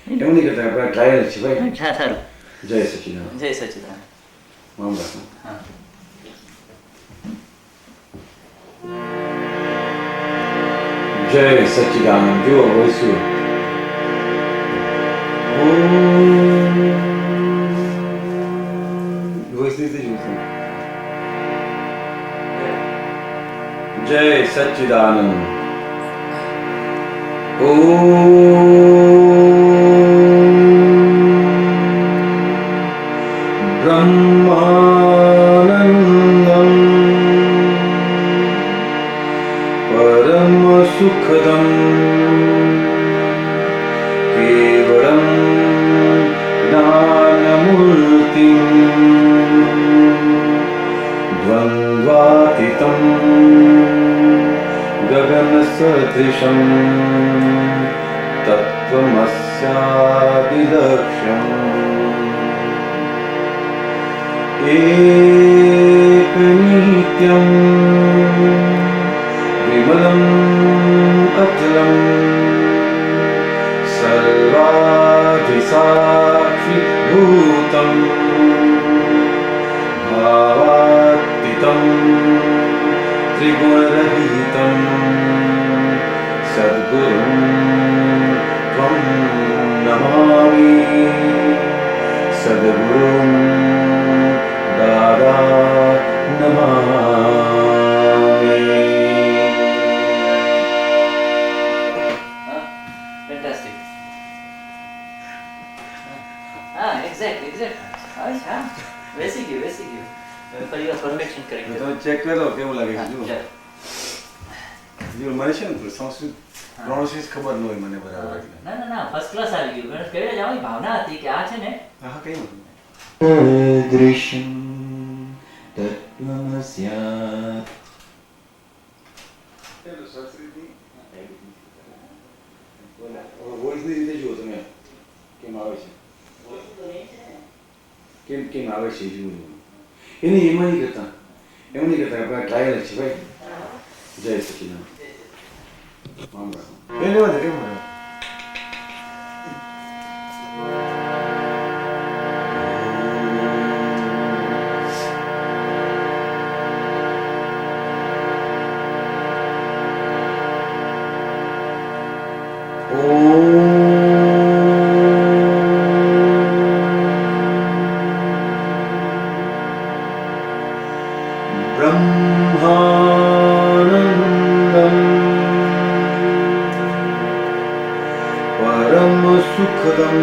એવું નહીં કરતા આપણે ટ્રાયલ છે ભાઈ. હા સારું. જય સચિદાનંદ. જય સચિદાનંદ. મામલા. હા. જય સચિદાનંદ. જો વોઈસ્યું વોઈસ રીતે જોઈશું. જય સચિદાનંદ. ब्रह्मानन्दं परमसुखदं केवलं ज्ञानमूर्तिं द्वन्द्वातीतं गगनसदृशं तत्त्वमस्यादिलक्ष्यम् एकनित्यं विमलं अचलं सर्वाधिसाक्षिभूतं भावातीतं त्रिगुणरहितं सद्गुरुं त्वं नमामि. सद्गुरुं दादा नमामि. ફેન્ટાસ્ટિક. હા એક્ઝેક્ટ. હા બેસી ગયું. ફરી વાર પરફેક્શન કરી તો તમે ચેક કરો કેવું લાગે છે. જુઓ ચાલો. જો મને છે ને સંસ્કૃત પ્રોનાઉન્સિએશન ખબર ન હોય મને બરાબર એટલે. ના ફર્સ્ટ ક્લાસ આવી ગયું. મને કહેવા જવાની ભાવના હતી કે આ છે ને હા કઈ દૃશ્યમ તત્વમસ્યાત. વોઇસની રીતે જુઓ તમે કેમ આવે છે કેમ આવે છે જુઓ. એની એમ નહીં કરતા આપણે ટ્રાયલ છે ભાઈ. જય સચિદાનંદ. મામલા. એ લેવા દે કેમ ब्रह्मानन्दं परमसुखदं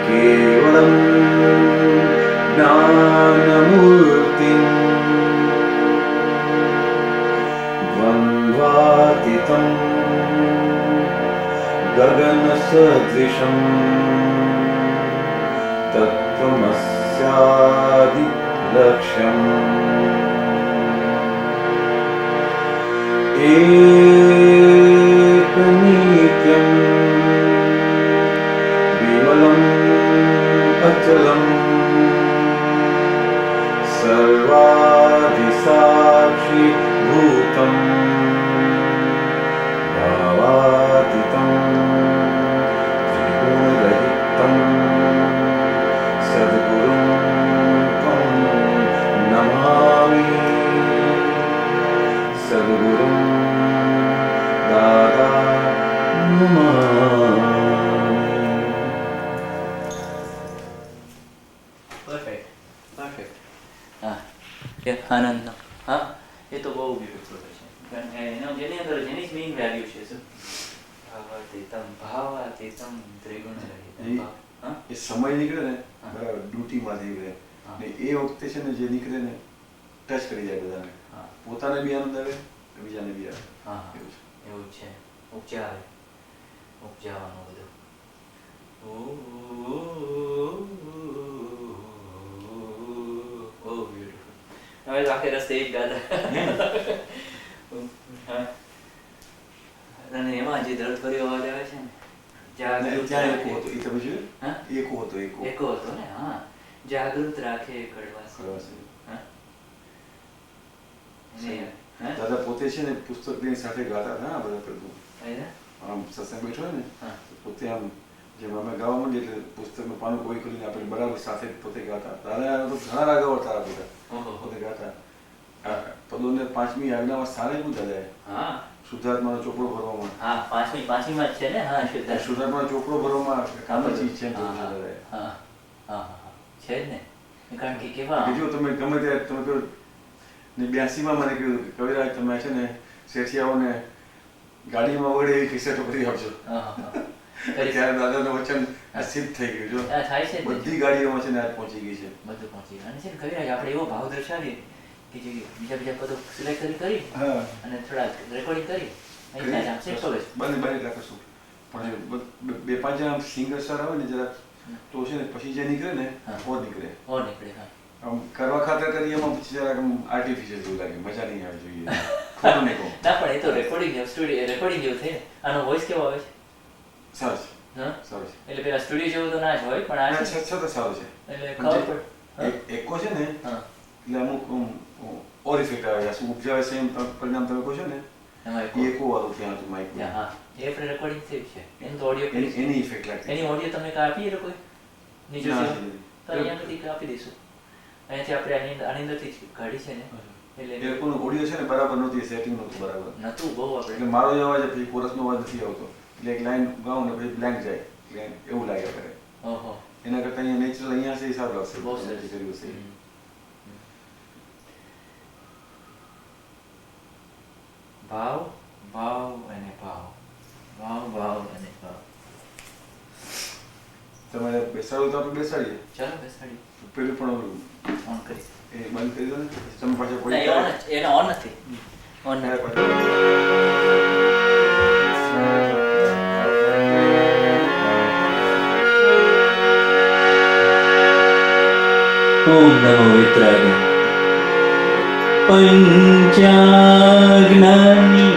केवलं ज्ञानमूर्तिं द्वन्द्वातीतं गगनसदृशं तत्त्वमस्यादिलक्ष्यम् एकनित्यं विमलं अचलं सर्वाधिसाक्षिभूतं भावातीतं त्रिगुणरहितं सद्गुरुं त्वं नमामि. सद्गुरुं दादा नमामि. પરફેક્ટ. હા કે આનંદ. હા એ તો બહુ બ્યુટીફુલ છે. કારણ કે જેની અંદર જેની જ મેઇન વેલ્યુ છે શું ભાવાતીતમ ત્રિગુણરહિતમ. એ સમય નીકળે ને બરાબર ડ્યુટીમાં નીકળે ને એ વખતે છે ને જે નીકળે ને ટચ કરી જાય બધાને. પોતાને બી આનંદ આવે બીજાને બી આવે. હા એવું છે. ઉપજાવાનું બધું. બ્યુટીફુલ. હવે તો આખે રસ્તે જ ગાતા. અને એમાં જે દર્દ ભર્યો અવાજ આવે છે ને જાગૃત એકો હતો. એ તમે જોયું? હા એકો હતો ને. હા જાગૃત રાખે કડવાશ. હા દાદા પોતે છે ને પુસ્તકની સાથે ગાતા હતા આ બધા પ્રભુ. આમ સત્સંગ બેઠો હોય ને હા. પોતે આમ જેમ અમે ગાવા માંડીએ એટલે પુસ્તકનું પાનું કોઈ કરીને આપણે બરાબર સાથે પોતે ગાતા દાદા તો ઘણા રાગો હતા બધા ઓહો. પોતે ગાતા આ પદોને 5મી આજ્ઞામાં સ્થાને શું દાદાએ હા શુદ્ધાત્માનો ચોપડો ભરવામાં હા પાંચમીમાં જ છે ને હા શુદ્ધાત્મા. શુદ્ધાત્માનો ચોપડો ભરવામાં કામચી છે હા હા દાદાએ હા હા હા છે જ ને કારણ કે કેવા જો તમે ગમે ત્યારે તમે કહો ને 82માં મને કહ્યું કે કવિરાજ તમે છે ને શેઠિયાઓને ગાડીમાં વળે એવી કેસેટો કરી આપજો હા હા કરી ત્યારે દાદાનું વચન આ સિદ્ધ થઈ ગયું જો આ થાય છે જ ને. બધી ગાડીઓમાં છે ને આજ પહોંચી ગઈ છે બધું પહોંચી ગયું. અને છે ને કવિરાજ આપણે એવો ભાવ દર્શાવીએ કે જે બીજા પદો સિલેક્ટ કરી હા અને થોડા રેકોર્ડિંગ કરી અહીં થાય આમ simple જ. બને એટલે કશું પણ બે પાંચ જણા સિંગર સર આવે ને જરા તો છે ને પછી જે નીકળે ને હા. ઓર નીકળે ઓર નીકળે હા આમ કરવા ખાતર કરીએ એમાં પછી જરાક આર્ટિફિશિયલ જેવું લાગે મજા નહીં આવે જોઈએ ખોટું નહીં કહું ના પણ એ તો રેકોર્ડિંગ સ્ટુડિયો રેકોર્ડિંગ જેવું થાય ને આનો વોઇસ કેવો આવે છે સરસ હા સરસ એટલે પેલા સ્ટુડિયો જેવું તો ના જ હોય પણ આ છે છતાં સારું છે એટલે ખબર પડે હા. એકો છે ને હા એટલે અમુક ઓર ઇફેક્ટ આવે છે શું ઉપજાવે છે એમ પરિણામ તમે કહો છો ને એમાં એ એક એકો વાળું ત્યાં હતું માઇક હા હા એ આપણે રેકોર્ડિંગ થયું છે એનું તો ઓડિયો એની ઇફેક્ટ લાગે એની ઓડિયો તમે કાપી એ લોકો નીચે ના, તો અહીંયાથી કાપી દઈશું અહીંયાથી આપણે આની અંદરથી જ કાઢી છે ને એ એટલે લોકોનું ઓડિયો છે ને બરાબર નહોતી સેટિંગ નહોતું બરાબર નતું બહુ એટલે આપણે મારો જ અવાજ પછી કોરસનો અવાજ નથી આવતો એટલે એક લાઈન ગાઉં ને પછી બ્લેન્ક જાય એટલે એવું લાગ્યા કરે ઓહો એના કરતાં અહીંયા નેચરલ અહીંયા છે એ સારું લાગશે બહુ સરસ. તમે જે કર્યું છે એ. હમ. ભાવ ભાવ અને ભાવ ભાવ ભાવ અને ભાવ તમારે બેસાડવું તો આપણે બેસાડીએ ચાલો બેસાડી પેલું પણ ઓલું ઓન કરી એ બંધ કરી દો ને પછી તમે પાછા ના પડી એ ઓન જ એને ઓન નથી ઓન ત્યારે નથી પાછા ઓમ નમો વિતરાગ પંચાગ્નાની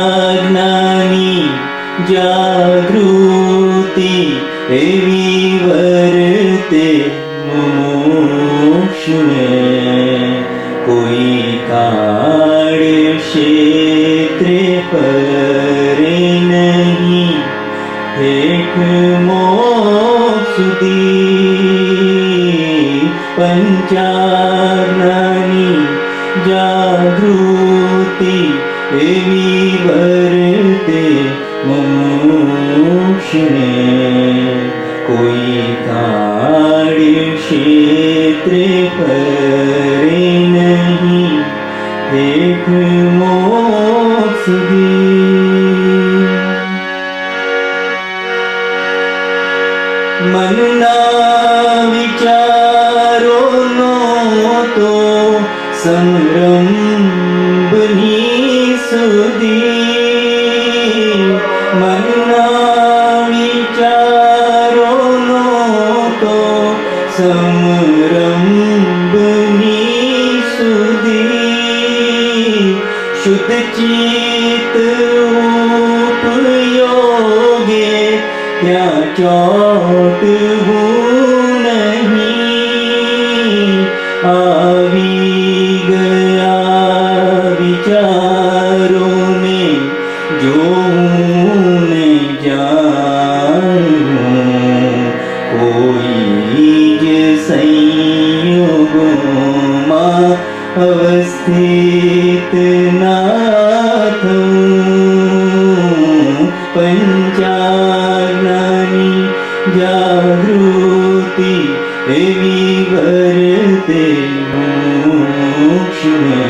પંચાગ્નાની જાગૃતિ એવી વર્તે મોક્ષને કોઈ કાળ ક્ષેત્રે પરે નહીં એક મોક્ષ સુધી પંચાગ્નાની જાગૃતિ એવી વર્તે મોક્ષને કોઈ કાળ ક્ષેત્રે પરે નહીં એક મોક્ષ સુધી મનના વિચારોનો તો સંરંભની સુધી મનના વિચારોનો તો સંરંભની સુધી શુદ્ધ ચિત્ત ઉપયોગે ત્યાં ચોટવું નહીં આવી ગયા વિચારોને જોવું ને જાણવું કોઈ જ સંયોગોમાં અવસ્થિત ના થવું પંચાગ્નાની જાગૃતિ એવી વર્તે મોક્ષને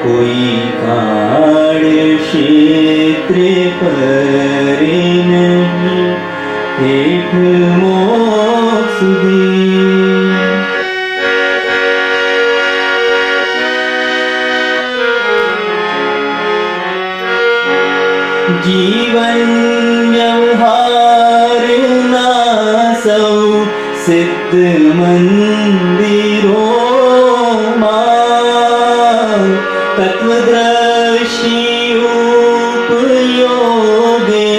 કોઈ કાળ ક્ષેત્રે પરે નહીં એક મોક્ષ સુધી જીવન વ્યવહારના સૌ સિદ્ધ મંદિરોમાં તત્વદ્રષ્ટિ ઉપયોગે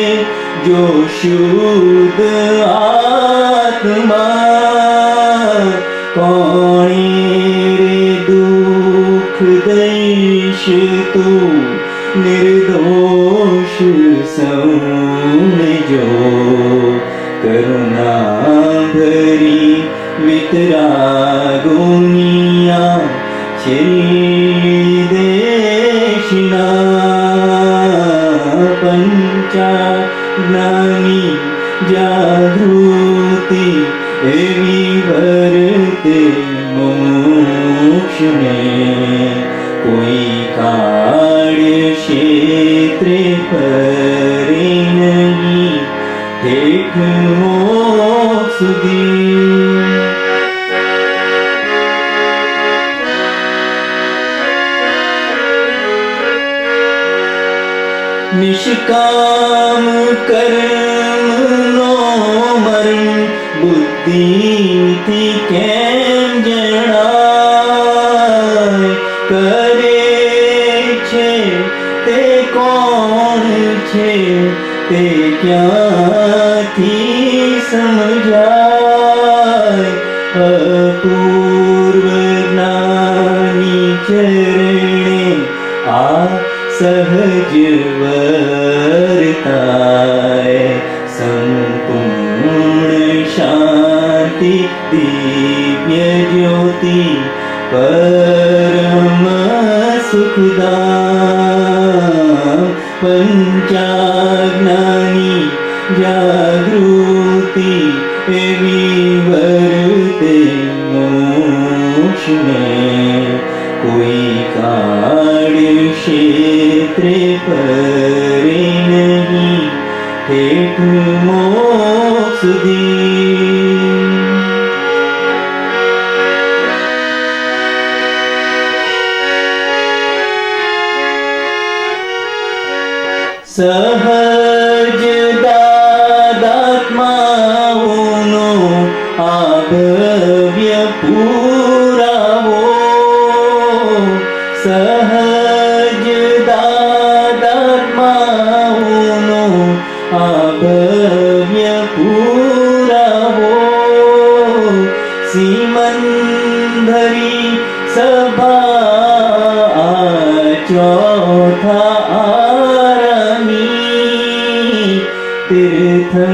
જો શુદ્ધ આત્મા કોણે રે तू निर्दोष समझो करुणा भरी वितरागुनिया छिल्ली देशना पंचाज्ञानी जागृति एवी वर्ते मोक्ष में कोई कार्य क्षेत्र परे नहीं ठेठ मोक्ष दी निष्काम कर्म नो मरण बुद्धि थी केम जणाय करे छे ते कोण छे ते क्यांथी समजाय अपूर्व ज्ञानी चरणे आ सहज वर्ताय संपूर्ण शांति दिव्य ज्योति परम सुखदाम पंचाज्ञानी जागृति एवी वर्ते मोक्ष में कोई कार्य क्षेत्र परे नहीं ठेठ मोक्ष दी सहज दादात्माओनो आभव्य पुरावो सहज दादात्माओनो आभव्य पुरावो सीमंधरी सभा चौथा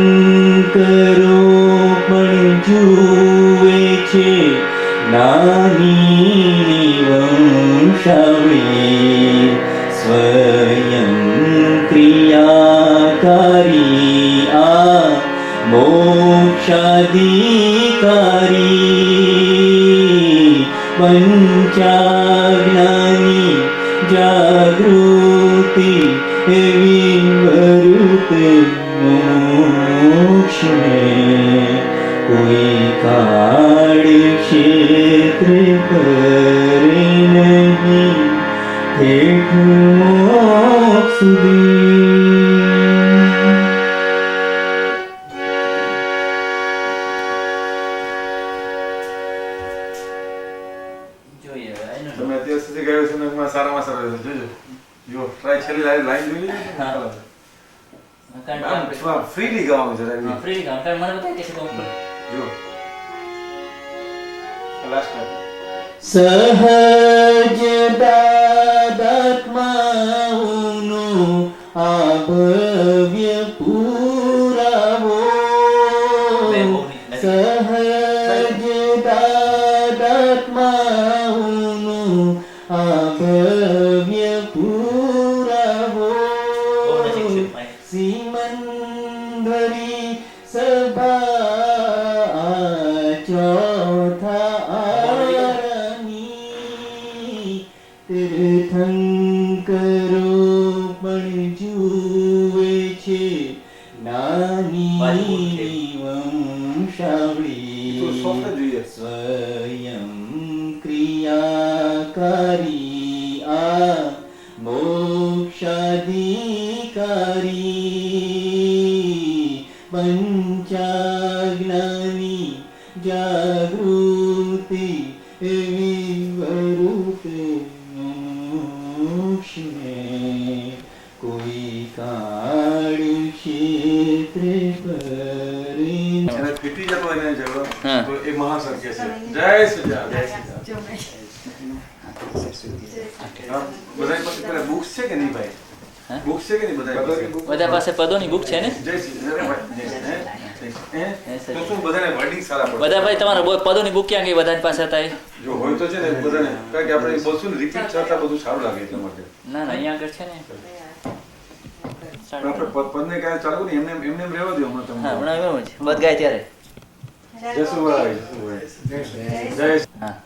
तीर्थंकरो पण जुए छे नानी वंशावली स्वयं क्रियाकारी आ मोक्षाधिकारी पंचाज्ञानी जागृति एवी वर्ते मोक्ष में कोई कार्य क्षेत्र परे नहीं ठेठ मोक्ष दी તમે અત્યાર સુધી ગાયો છે ને એમાં સારામાં સારો છે જોજો જો ટ્રાય છેલ્લી લાઈન જોઈ લીધી હા. આમ ફ્રીલી ગાવાનું છે રાઈટ फ्री काम कर मन बताए कैसे काम कर જો લાસ્ટ सहज दादात्माओनो आभव्य पुरावो सहज दादात्माओनो आभव्य पुरावो सीमंधरी सभा चौथा तीर्थंकरो पण जुए छे नानी वंशावली તો સોફ્ટ જોઈએ स्वयं क्रियाकारी आ मोक्षाधिकारी पंचाज्ञानी जागृति एवी वर्ते मोक्ष में कोई कार्य क्षेत्र परे એને ફીટી જતો એને ઝઘડો હા. તો એ મહાસત્ય છે જય શ્રી રામ જય શ્રી રામ હા, બધાય પાસે પેલા books છે કે નહીં ભાઈ? હા? Books છે કે નહીં બધાય પાસે? બધા પાસે પદોની બુક છે ને? જય શ્રી જય ભાઈ, જય. તો શું બધાને wording સારા પડે? બધા ભાઈ તમારા પદોની બુક ક્યાં ગઈ બધાની પાસે હતા એ? જો હોય તો છે ને બધાને, કારણ કે આપણે બોલશું ને repeat થતા બધું સારું લાગે એટલા માટે. ના ના અહીંયા આગળ છે ને. પણ આપણે પદને કાંઈ ચાલુ નહીં, એમને એમ રહેવા દો હમણાં તમને. હા હમણાં એવું જ પદ ગાય ત્યારે. જસુભાઈ, જય. હા.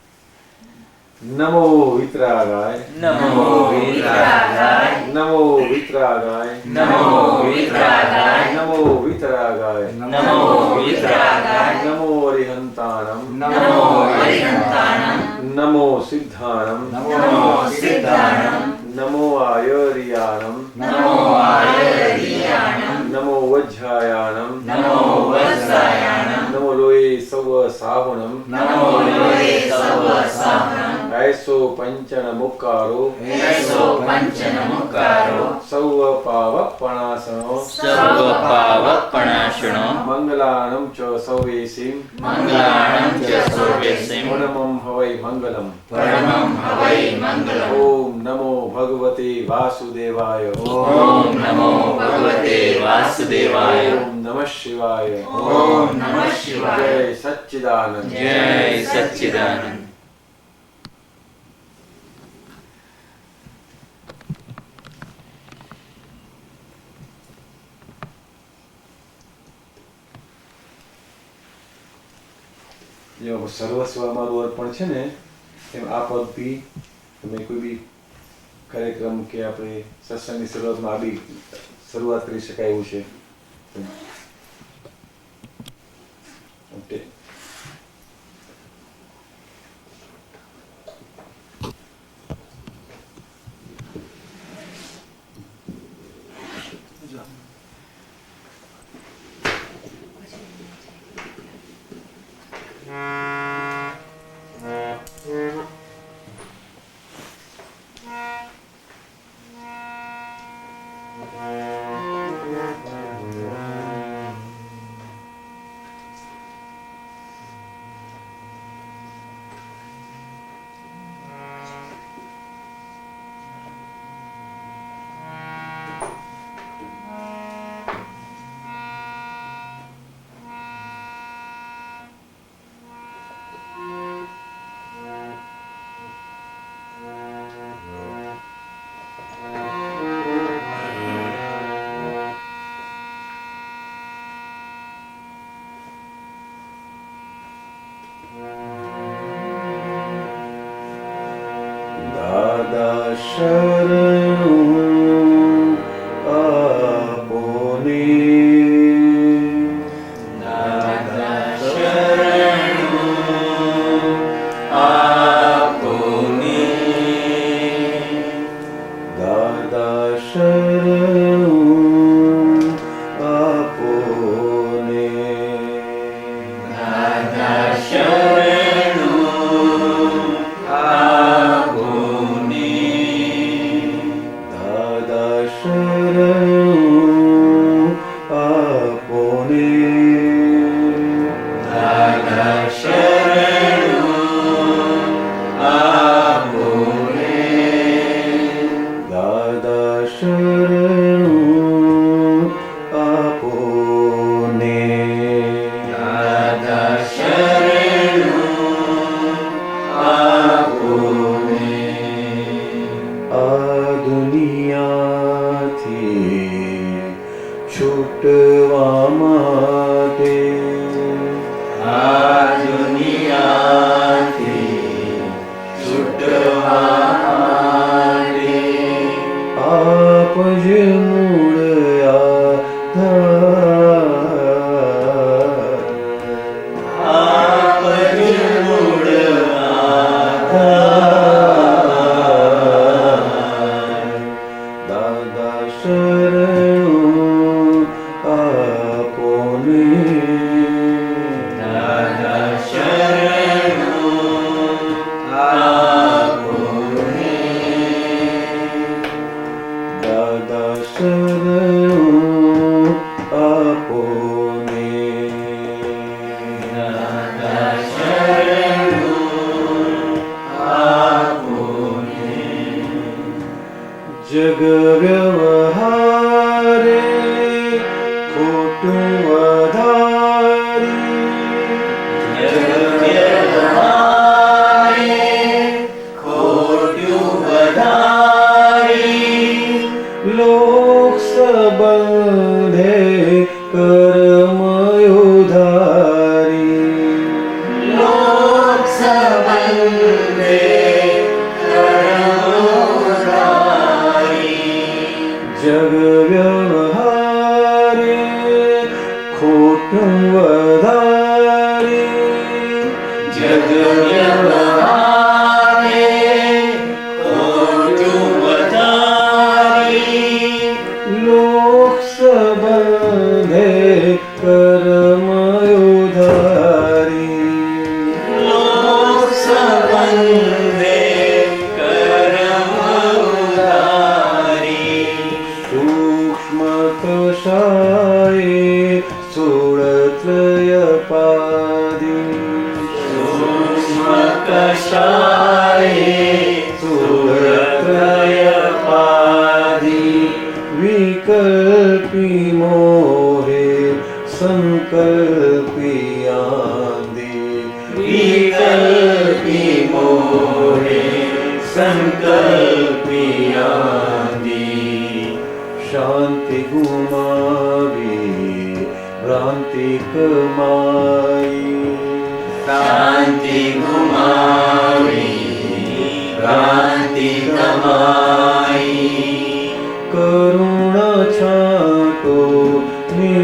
નમો વિતરાગાય, નમો વિતરાગાય, નમો વિતરાગાય, નમો વિતરાગાય, નમો વિતરાગાય, નમો વિતરાગાય, નમો અરિહંતાણમ, નમો અરિહંતાણમ, નમો સિદ્ધાણમ, નમો સિદ્ધાણમ, નમો આયર્યાણમ, નમો આયર્યાણમ, નમો વજ્જાયાણમ, નમો વત્સાયાણમ, નમો લોય સવ સાહુણમ, નમો લોય સવ સાહનમ, ऐसो पंचन मुक्कारो, એસો પંચનમુકારો, सौव पावपणासनो, સર્વ પાવપણાશણો, मंगलानं च सौवेसिं, મંગલાણં ચ સર્વેસિં, परमं हवै मंगलम्. પરમં હવૈ મંગલમ. ओम नमो भगवते वासुदेवाय, ઓમ નમો ભગવતે વાસુદેવાય, ओम नमः शिवाय, ઓમ નમઃ શિવાય, जय सच्चिदानंद. જય સચ્ચિદાનંદ. જો સર્વસ્વ અમારું અર્પણ છે ને, એમ આ પદથી તમે કોઈ બી કાર્યક્રમ કે આપણે સત્સંગની શરૂઆતમાં આ બી શરૂઆત કરી શકાય એવું છે. ઓકે. દાદા શરણું આપોને, દાદા શરણું આપોને, દાદા શરણું આપોને, દાદા શરણું આપોને, દાદા જગ વ્યવહારે ખોટું વધારી લોક સંબંધે કર્મયોધારી જગ વ્યવહારે ખોટું વધારી લોક સંબંધે કર્મયોધારી સૂક્ષ્મ કષાયે સુરત્રયપાદી વિકલ્પી મોહે સંકલ્પિયાંદી શાંતિ ગુમાવી ભ્રાંતિ કમાઈ કરુણા છાંટો ને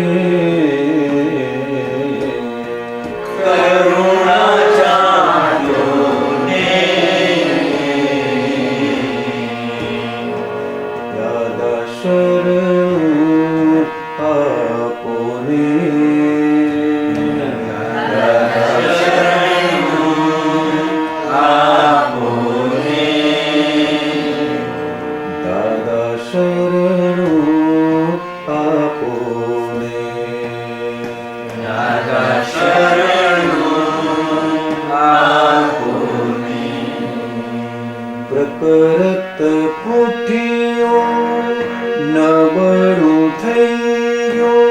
દાદા શરણું આપોને દાદા શરણું આપોને પ્રકૃત પુઠિયો નબળું થઈ ગયો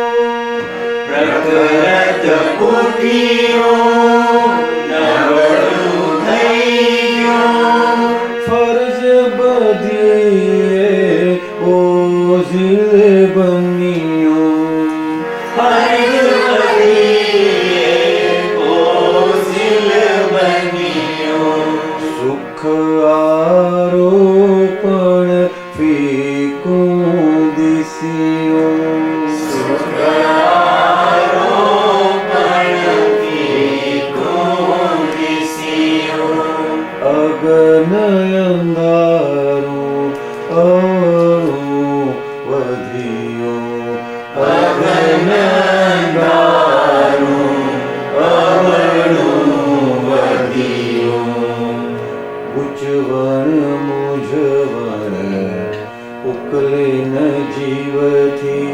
ફરજ બધીએ ઓઝિલ બન્યો સુખ આરોપણ ફીકું દિસ્યો અગન અંધારું અવળું વધ્યો અગન અંધારું અવળું વધ્યો ઉજવણ મુજવણ ઉકલે ન જીવથી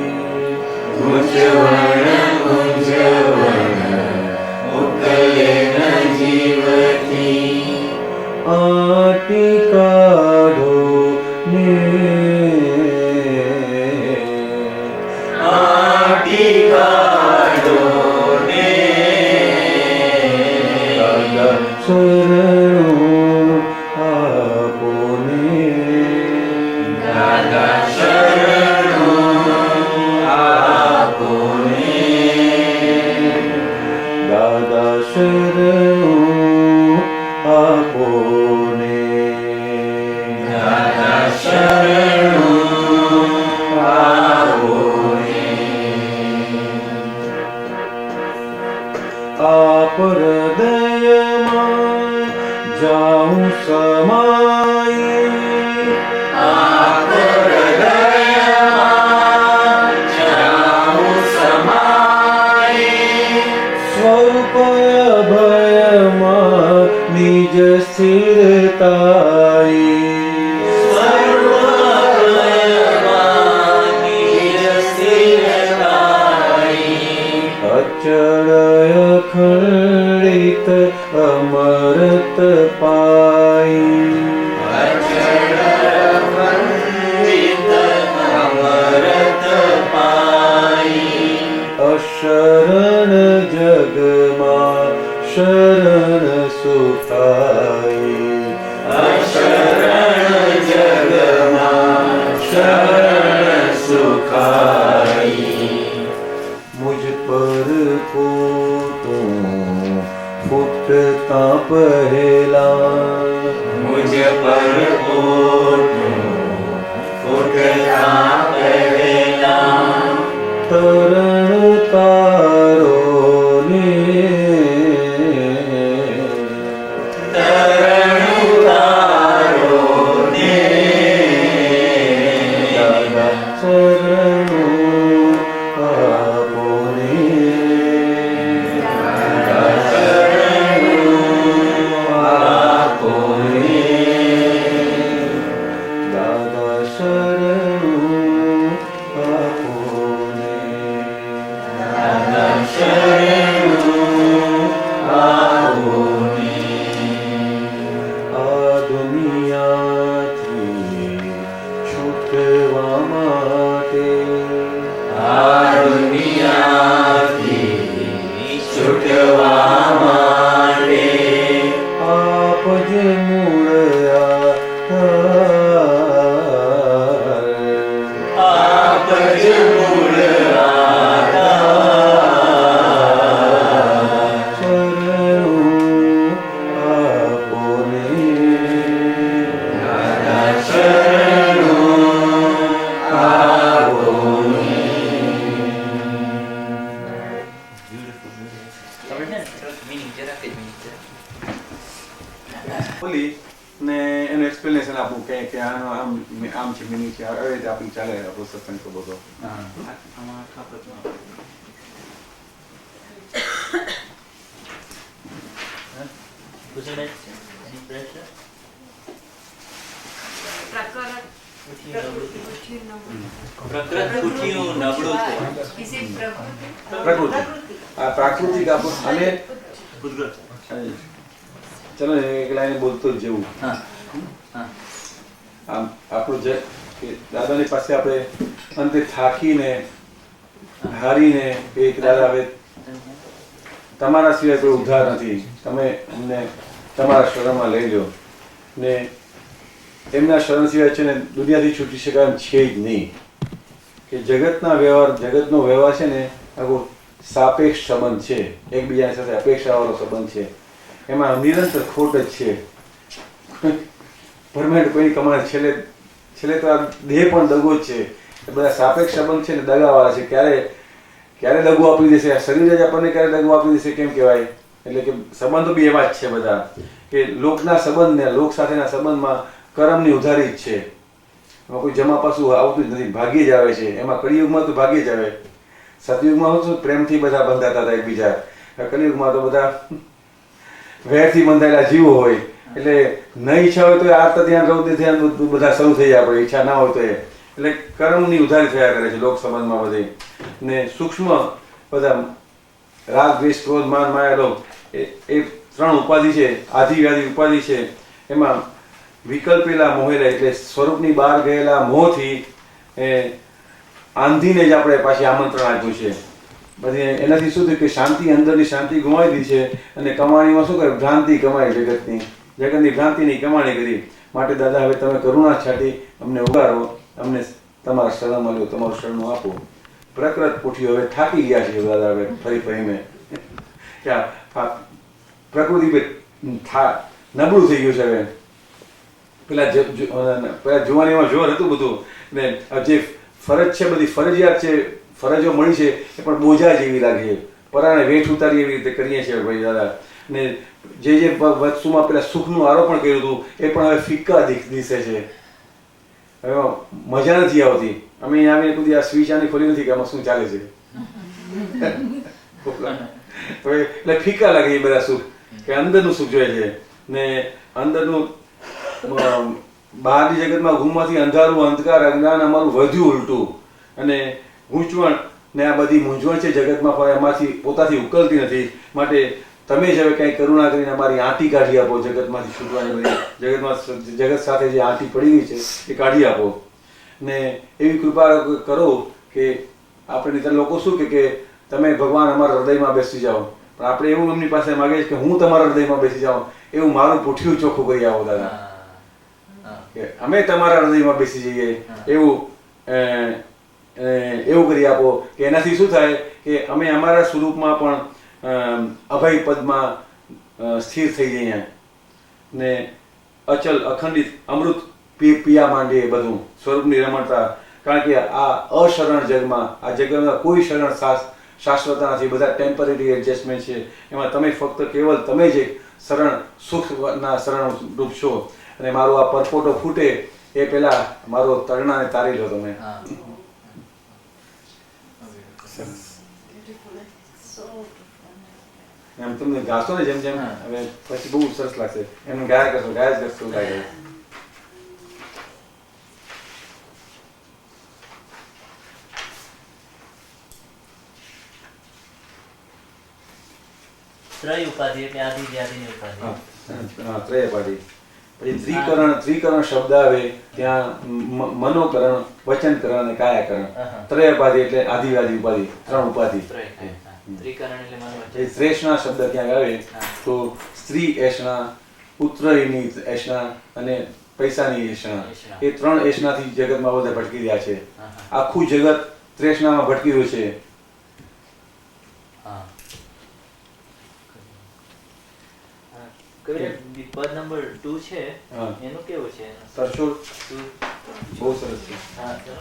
આટી કાઢો ને દાદા શરણું આપોને દાદા શરણું આપોને આપ હૃદયમાં જાઉં સમાઈ સ્વરૂપ અભયમાં નિજ સ્થિરતાઈ અચળ અખંડિત અમરત પાઈ સુખાઈ અશરણ જગમાં શરણ સુખાઈ મુझ પર પોતું ફૂટતા પહેલા મુझ પર પોતું ફૂટતા પહેલા તરણ તારો ને તરણ તારો ને દાદા શરણું આપો ને બોલી ને એનું એક્સપ્લેનેશન આપું કે આનો આમ છે મિનિંગ છે આવી રીતે આપણી ચાલે આપણો સત્સંગ તો બધો પ્રાકૃતિક આપણું અને ચલો એક લાઈને બોલતો જ જેવું આમ આપણું જે દાદાની પાસે આપણે અંતે થાકીને હારીને એક દાદા હવે તમારા સિવાય કોઈ ઉદ્ધાર નથી, તમે અમને તમારા શરણમાં લઈ લો ને એમના શરણ સિવાય છે ને દુનિયાથી છૂટી શકાય એમ છે જ નહીં. કે જગતના વ્યવહાર, જગતનો વ્યવહાર છે ને આખો સાપેક્ષ સંબંધ છે, એકબીજાની સાથે અપેક્ષાવાળો સંબંધ છે, એમાં નિરંતર ખોટ જ છે. પરમાનન્ટ કોઈની કમાણી છેલ્લે તો આ દેહ પણ દગો જ છે. એ બધા સાપેક્ષ સંબંધ છે ને દગાવાળા છે. ક્યારે દગો આપી દેશે, આ શરીર જ આપણને ક્યારે દગો આપી દેશે કેમ કહેવાય. એટલે કે સંબંધો બી એવા જ છે બધા કે લોકના સંબંધ ને લોક સાથેના સંબંધમાં કરમની ઉધારી જ છે. એમાં કોઈ જમા પાછું આવતું જ નથી, ભાગ્યે જ આવે છે. એમાં કળિયુગમાં તો ભાગ્યે જ આવે. સતયુગમાં શું પ્રેમથી બધા બંધાતા હતા એકબીજા. કલિયુગમાં તો બધા વેરથી બંધાયેલા જીવો હોય એટલે ન ઈચ્છા હોય તો આ તો ધ્યાન રૌદ્ર ધ્યાન બધા શરૂ થઈ જાય. આપણે ઈચ્છા ના હોય તો એટલે કર્મની ઉધારી થયા કરે છે લોક સંબંધમાં બધી. ને સૂક્ષ્મ બધા રાગ, દ્વેષ, ક્રોધ, માન, માયા, લોભ એ ત્રણ ઉપાધિ છે, આધિ વ્યાધિ ઉપાધિ છે. એમાં વિકલ્પેલા મોહેલા એટલે સ્વરૂપની બહાર ગયેલા મોહથી આંધીને જ આપણે પાછી આમંત્રણ આપ્યું છે. બધી એનાથી શું થયું કે શાંતિ, અંદરની શાંતિ ગુમાવી દીધી છે અને કમાણીમાં શું કરે, ભ્રાંતિ કમાઈ જગતની ભ્રાંતિની કમાણી કરી. માટે દાદા હવે તમે કરુણા છાટી અમને ઉગારો, અમને તમારા શરણમાં લો, તમારું શરણું આપો. પ્રકૃત પૂઠ્યું હવે થાકી ગયા છે દાદા હવે ફરીને પ્રકૃતિ નબળું થઈ ગયું છે હવે. પેલા જોવાનીમાં જોર હતું બધું ને જે ફરજ છે બધી ફરજિયાત છે, ફરજો મળી છે એ પણ બોજા જેવી લાગે છે. પરાણે વેઠ ઉતારી એવી રીતે કરીએ છીએ ભાઈ દાદા. ને જે વસ્તુમાં પેલા સુખનું આરોપણ કર્યું હતું એ પણ હવે ફિક્કા દિશે છે. હવે મજા નથી આવતી. અમે અહીંયા આવીને કોઈ આ સ્વિચ આની ખોલી નથી કે આમાં શું ચાલે છે. એટલે ફિક્કા લાગે એ બધા સુખ કે અંદરનું સુખ જોઈએ છે ને અંદરનું બહારની જગતમાં ઘૂમવાથી અંધારું, અંધકાર, અજ્ઞાન અમારું વધ્યું ઉલટું અને ગૂંચવણ ને આ બધી મૂંઝવણ છે જગતમાં પણ એમાંથી પોતાથી ઉકલતી નથી. માટે તમે જ હવે કંઈ કરુણા કરીને અમારી આંટી કાઢી આપો, જગતમાંથી છૂટવાની બધી જગત સાથે જે આંટી પડી ગઈ છે એ કાઢી આપો ને એવી કૃપા કરો કે આપણે લોકો શું કે તમે ભગવાન અમારા હૃદયમાં બેસી જાઓ, પણ આપણે એવું એમની પાસે માગીએ કે હું તમારા હૃદયમાં બેસી જાઉં, એવું મારું પૂઠ્યું ચોખ્ખું કરી આવો દાદા, કે અમે તમારા હૃદયમાં બેસી જઈએ એવું એવું કરી આપો કે એનાથી શું થાય કે અમે અમારા સ્વરૂપમાં પણ અભય પદમાં સ્થિર થઈ જઈએ ને અચલ અખંડિત અમૃત પીયા માંડીએ બધું સ્વરૂપની રમણતા. કારણ કે આ અશરણ જગમાં, આ જગમાં કોઈ શરણ શાશ્વત નથી, બધા ટેમ્પરરી એડજસ્ટમેન્ટ છે. એમાં તમે ફક્ત કેવલ તમે જ એક શરણ સુખના શરણ રૂપ છો. અને મારો આ પરપોટો ફૂટે એ પહેલા મારો તરણાને તારી લો તમે. એમ તમને ગાશો ને જેમ જેમ હવે પછી બહુ સરસ લાગશે. એમ ગાયા કરશો, ગાયા જ કરશો, ગાય. ત્રય ઉપાધિ એટલે આદિ વ્યાધિની ઉપાધિ. હા, ત્રય ઉપાધિ. પછી ત્રિકરણ શબ્દ આવે ત્યાં મનોકરણ, વચનકરણ અને કાયાકરણ. ત્રય ઉપાધિ એટલે આદિવ્યાધિ ઉપાધિ, 3 ઉપાધિ. ત્રિકરણ એટલે મનોવચન. શ્રેષ્ઠના શબ્દ ક્યાંક આવે તો સ્ત્રી એષણા, પુત્રની એષણા અને પૈસાની એષણા. એ 3 એષણાથી જગતમાં બધા ભટકી રહ્યા છે. આખું જગત ત્રેષણામાં ભટકી રહ્યું છે. પદ નંબર 2 છે એનું કેવું છે? તરછોડ બહુ સરસ છે. હા, ચલો.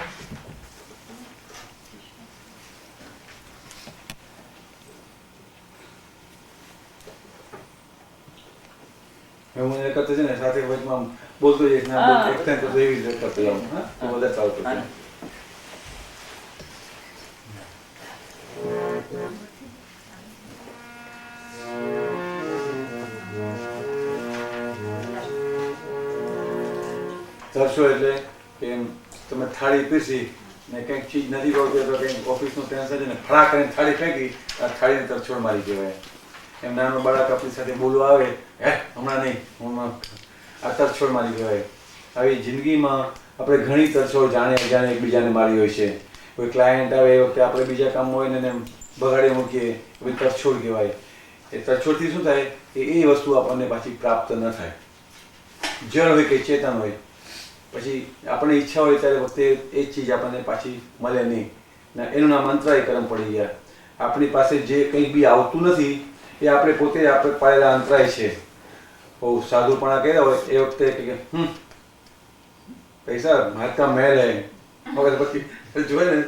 હું એ કરતો છે ને સાથે વચમાં બોલતો જઈશ ને એક્સટેન્ડ કરતો એવી રીતે કરતો જાઉં. હા, તો બધા ચાલતું છે. તરશો એટલે કે તમે થાળી પીરસી ને કંઈક ચીજ નથી ભાવતી તો કંઈક ઓફિસનું ટેન્શન છે ને ફળા કરીને થાળી ફેંકી, આ થાળીને તરછોડ મારી કહેવાય. એમ નાનો બાળક આપણી સાથે બોલવા આવે, હમણાં નહીં, આ તરછોડ મારી કહેવાય. આવી જિંદગીમાં આપણે ઘણી તરછોડ જાણે અજાણે એકબીજાને મારી હોય છે. કોઈ ક્લાયન્ટ આવે એ વખતે આપણે બીજા કામમાં હોય ને એને બગાડી મૂકીએ, એ તરછોડ કહેવાય. એ તરછોડથી શું થાય કે એ વસ્તુ આપણને પાછી પ્રાપ્ત ન થાય. જળ હોય કે ચેતન હોય, પછી આપણે ઈચ્છા હોય ત્યારે વખતે એ જ ચીજ આપણને પાછી મળે નહીં. એનું નામ અંતરાય કર્મ પડી ગયા. આપણી પાસે જે કંઈ બી આવતું નથી એ આપણે પોતે આપણે પાડેલા અંતરાય છે. બહુ સાધુપણા કર્યા હોય એ વખતે કે પૈસા હાથકા મેલ હે, મગર પછી જોયે ને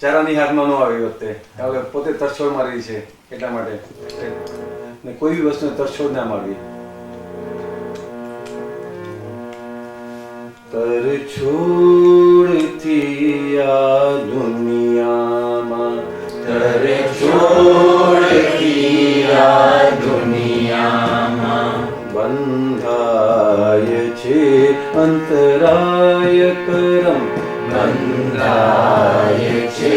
ચારાની હાથમાં ન આવે એ વખતે. હવે પોતે તરછોડ મારી છે એટલા માટે ને કોઈ બી વસ્તુને તરછોડ ના મારવી. તરછોડથી આ દુનિયામાં, તરછોડથી આ દુનિયામાં બંધાય છે અંતરાય કરમ, બંધાય છે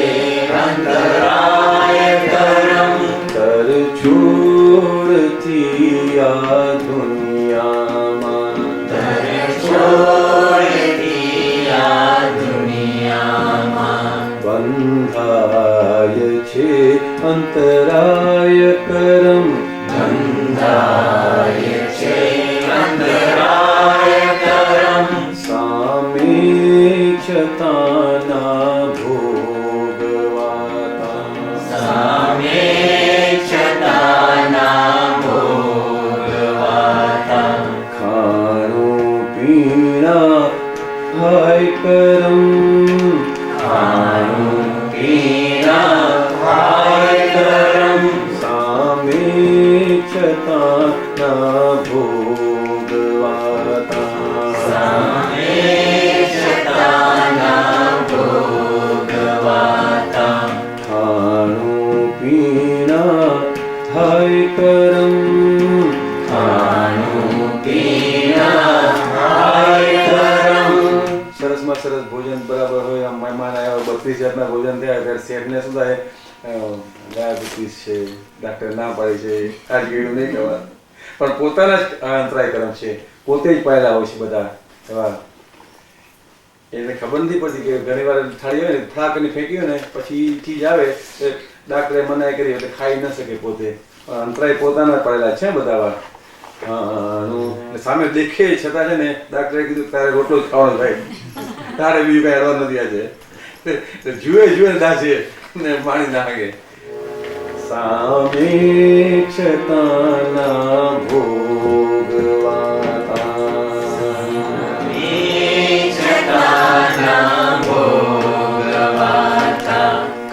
અંતરાય કરમ. તરછોડથી આ દુનિયામાં, બંધાય છે અંતરાય કરમ, બંધાય છે અંતરાય કરમ. સામે છતાના ભોગવાતા, સામે છતાના ભોગવાતા. ખાણું પીણા હાય કરમ, ખાણું પીણા હાય કરમ. સામે છતાના ભોગવાતા, સામે છતાના ભોગવાતા. ખાણું પીણા હાય કરમ, ખાણું પીણા હાય કરમ. સરસમાં સરસ ભોજન બરાબર હોય, આમ મહેમાન આવ્યા 32 જાતના ભોજન થયા ત્યારે શેઠને શું થાય, ડાયાબિટીસ છે, ડાક્ટર ના પાડે છે, આ ગીડું નહીં કહેવાનું. પણ પોતાના જ અંતરાય કર્મ છે, પોતે જ પાયેલા હોય છે બધા એવા. એને ખબર નથી પડતી કે ઘણી વાર થાળી હોય ને ફળા કરીને ફેંકી હોય ને પછી ચીજ આવે ડાક્ટરે મનાઈ કરી એટલે ખાઈ ન શકે પોતે. અંતરાય પોતાના પડેલા છે બધા વાર. સામે દેખે છતાં છે ને ડાક્ટરે કીધું તારે રોટલો જ ખાવાનો ભાઈ, તારે બીજું કઈ હરવા નથી આજે. જુએ દાસે ને પાણી નાખે. સામે છતાના ભોગવાતા,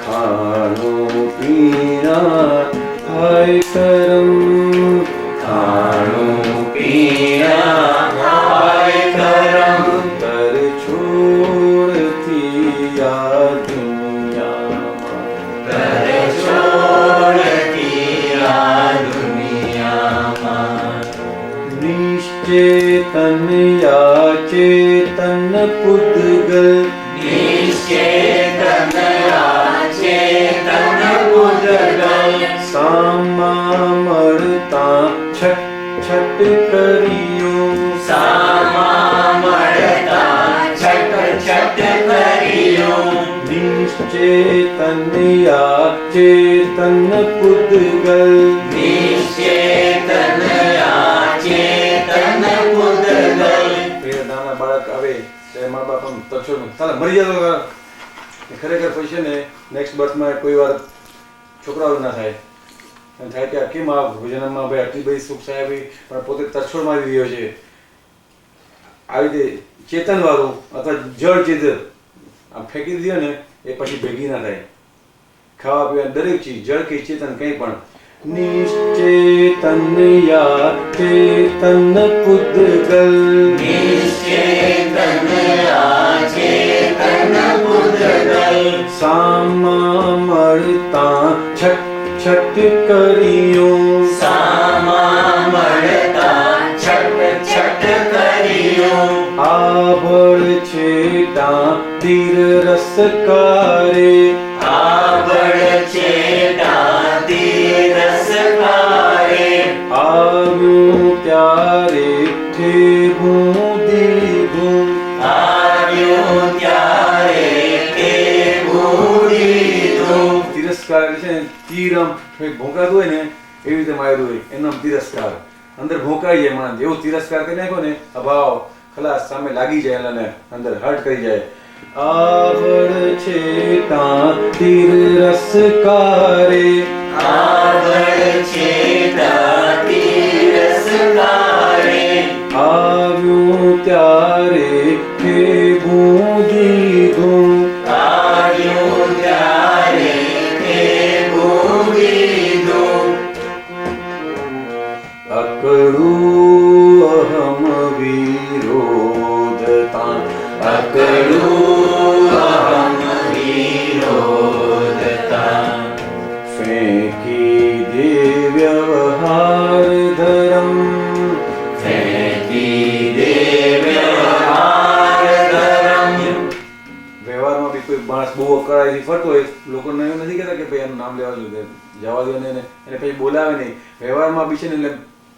ખાણું પીણા થાય કરમ, ખાણું પીણા થાય કરમ, તર છોડતી આ દુનિયામાં, તર છોડતી આ દુનિયામાં. નિશ્ચેતન યા ચેતન પુદ્ગલ, નિશ્ચેતન યા ચેતન પુદ્ગલ, સામા મળતા છટ છટ કર્યું, સામા મળતા છટ છટ કર્યું. નિશ્ચેતન યા ચેતન પુદ્ગલ, નિશ્ચેતન યા ચેતન પુદ્ગલ. નાના બાળક આવે ત્યારે મા બાપ તરછોડ ચાલે મરી જતો, ખરેખર પછી છે ને નેક્સ્ટ બર્થમાં કોઈ વાર છોકરાઓ ના થાય, એમ થાય કે કેમ આ ભોજનમાં ભાઈ આટલી બધી સુખ સાહેબ પણ પોતે તરછોડ મારી રહ્યો છે. આવી રીતે ચેતનવાળું અથવા જળ ચેતન આમ ફેંકી દીધો ને એ પછી ભેગી ના થાય. ખાવા પીવા દરેક ચીજ જળ કે ચેતન કંઈ પણ. નિશ્ચેતન યા ચેતન પુદ્ગલ, નિશ્ચેતન યા ચેતન પુદ્ગલ, સામા મળતા છટ છટ કર્યું, સામા મળતા છટ છટ કર્યું. આભળ છેટા તીર રસકારે, આભળ છેટા તીર રસકારે, આવ્યું ત્યારે ઠેબું દીધું, આવ્યું ત્યારે ઠેબું દીધું. તિરસ્કાર છે ને તીર આમ ભોંકાતું હોય ને એવી રીતે માર્યું હોય એનો આમ તિરસ્કાર. અંદર ભોંકાઈ જાય માણસ, એવો તિરસ્કાર કરી નાખો ને અભાવ ખલાસ સામે લાગી જાય અને અંદર હર્ટ કરી જાય. આવડ છેટા તીર રસકારે, આવડ છેટા તીર રસકારે, આવ્યું ત્યારે ઠેબું દીધું, આવ્યું ત્યારે ઠેબું દીધું. અકળું અહમ વિરોધતા, અકળું અહમ વિરોધતા, ફેંકી દે વ્યવહાર ધરમ, ફેંકી દે વ્યવહાર ધરમ. વ્યવહારમાં બી કોઈ માણસ બહુ અકળાઈથી ફરતો હોય, લોકોને એવું નથી કહેતા કે ભાઈ એનું નામ લેવા જોઈએ, જવા દો ને એને પછી બોલાવે નહીં. વ્યવહારમાં બી છે ને એટલે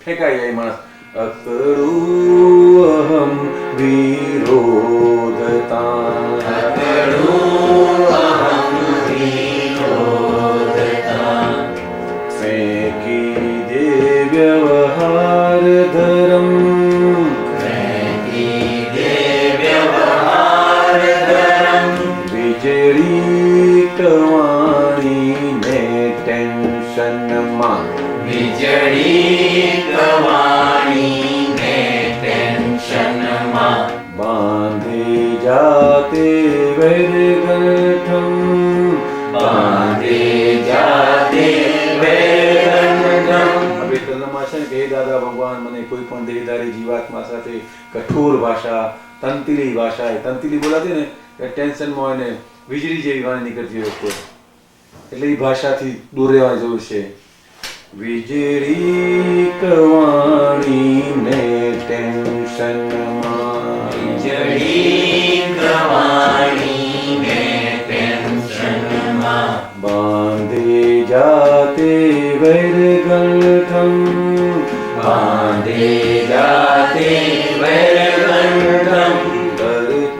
ફેંકાઈ જાય માણસ. અકળું અહમ વિરોધતા, અકળું અહમ વિરોધતા, ફેંકી દે વ્યવહાર ધરમ, ફેંકી દે વ્યવહાર ધરમ. વીજળી કવાણી ને ટેન્શનમાં, વીજળી કવાણી ને ટેન્શનમાં, બાંધી જાતે વેરગઠમ, બાંધી જાતે વેરગઠમ. હવે કલમમાં છે ને કે હે દાદા ભગવાન મને કોઈ પણ દેહધારી જીવાત્મા સાથે કઠોર ભાષા, તંતિલી ભાષા, તંતિલી બોલાતી ને ટેન્શનમાં હોય ને વીજળી જેવી વાણી નીકળતી હોય કોઈ, એટલે એ ભાષાથી દૂર રહેવાની જરૂર છે. વીજળી કવાણી ને ટેન્શનમાં, વીજળી કવાણી ને ટેન્શનમાં, બાંધી જાતે વૈરગઠમ, બાંધી જાતે વૈરગઠમ.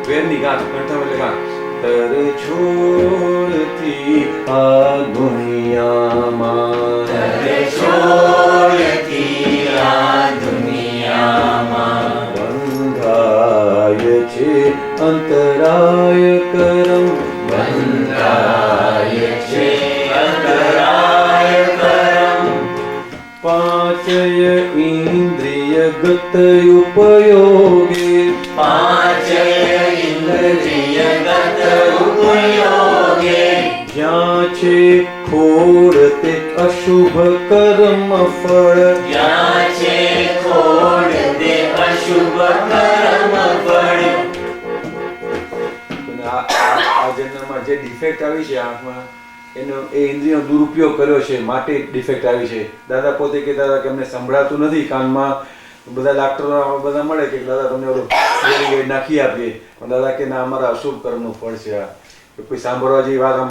વેરની ગાંઠ કંઠમ એટલે ગાંઠ. તર છોડતી આ દુનિયા છે અંતરાયકરમ બંધાય છે અંતરાયકરમ પાંચય ઇન્દ્રિયગત ઉપયોગે પાંચય ઇન્દ્રિયગત ઉપયોગે જ્યાં છે ખોડ તે અશુભ કર્મ ફળ જ્યાં છે ખોડ તે અશુભ કર્મ ફળ આ જન્મમાં જે ડિફેક્ટ આવી છે આંખમાં એનો એ ઇન્દ્રિયનો દુરુપયોગ કર્યો છે માટે ડિફેક્ટ આવી છે. દાદા પોતે કહેતા હતા કે અમને સંભળાતું નથી કાનમાં. બધા ડાક્ટરો બધા મળે કે દાદા તમને ઓલું ગેરી નાખી આપીએ, પણ દાદા કે ના અમારા અશુભ કર્મનું ફળ છે આ. કોઈ સાંભળવા જેવી વાત આમ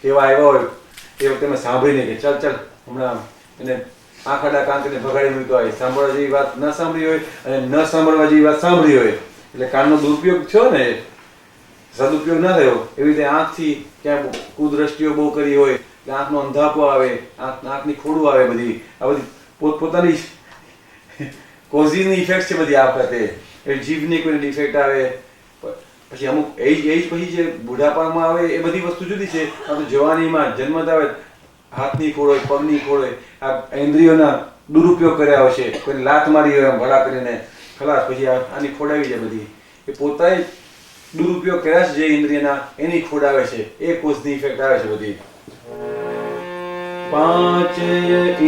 કેવા આવ્યા હોય એ વખતે મેં સાંભળીને કે ચાલ ચાલ હમણાં એને આંખડા કાંકને ભગાડી મૂક્યો હોય. સાંભળવા જેવી વાત ન સાંભળી હોય અને ન સાંભળવા જેવી વાત સાંભળી હોય એટલે કાનનો દુરુપયોગ થયો ને, સદુપયોગ ના થયો. એવી રીતે આંખથી ક્યાં કુદ્રષ્ટિઓ બહુ કરી હોય એટલે આંખનો અંધાપો આવે, આંખની ખોડું આવે, બધી આ બધી પોતપોતાની કોઝીની ઇફેક્ટ છે બધી આ વખતે. એ જીભની કોઈ ડિફેક્ટ આવે, પછી અમુક એજ પછી જે બુઢાપામાં આવે એ બધી વસ્તુ જુદી છે. આ તો જવાનીમાં જન્મતા આવે હાથની ખોડ હોય, પગની ખોડ હોય, આ ઇન્દ્રિયોના દુરુપયોગ કર્યા હોય છે. કોઈ લાત મારી હોય આમ ભડા કરીને ખલાસ, પછી આની ખોડ આવી જાય બધી. એ પોતાએ દુરુપયોગ કર્યા છે જે ઇન્દ્રિયના એની ખોડ આવે છે, એ કોઝની ઇફેક્ટ આવે છે બધી. પાંચય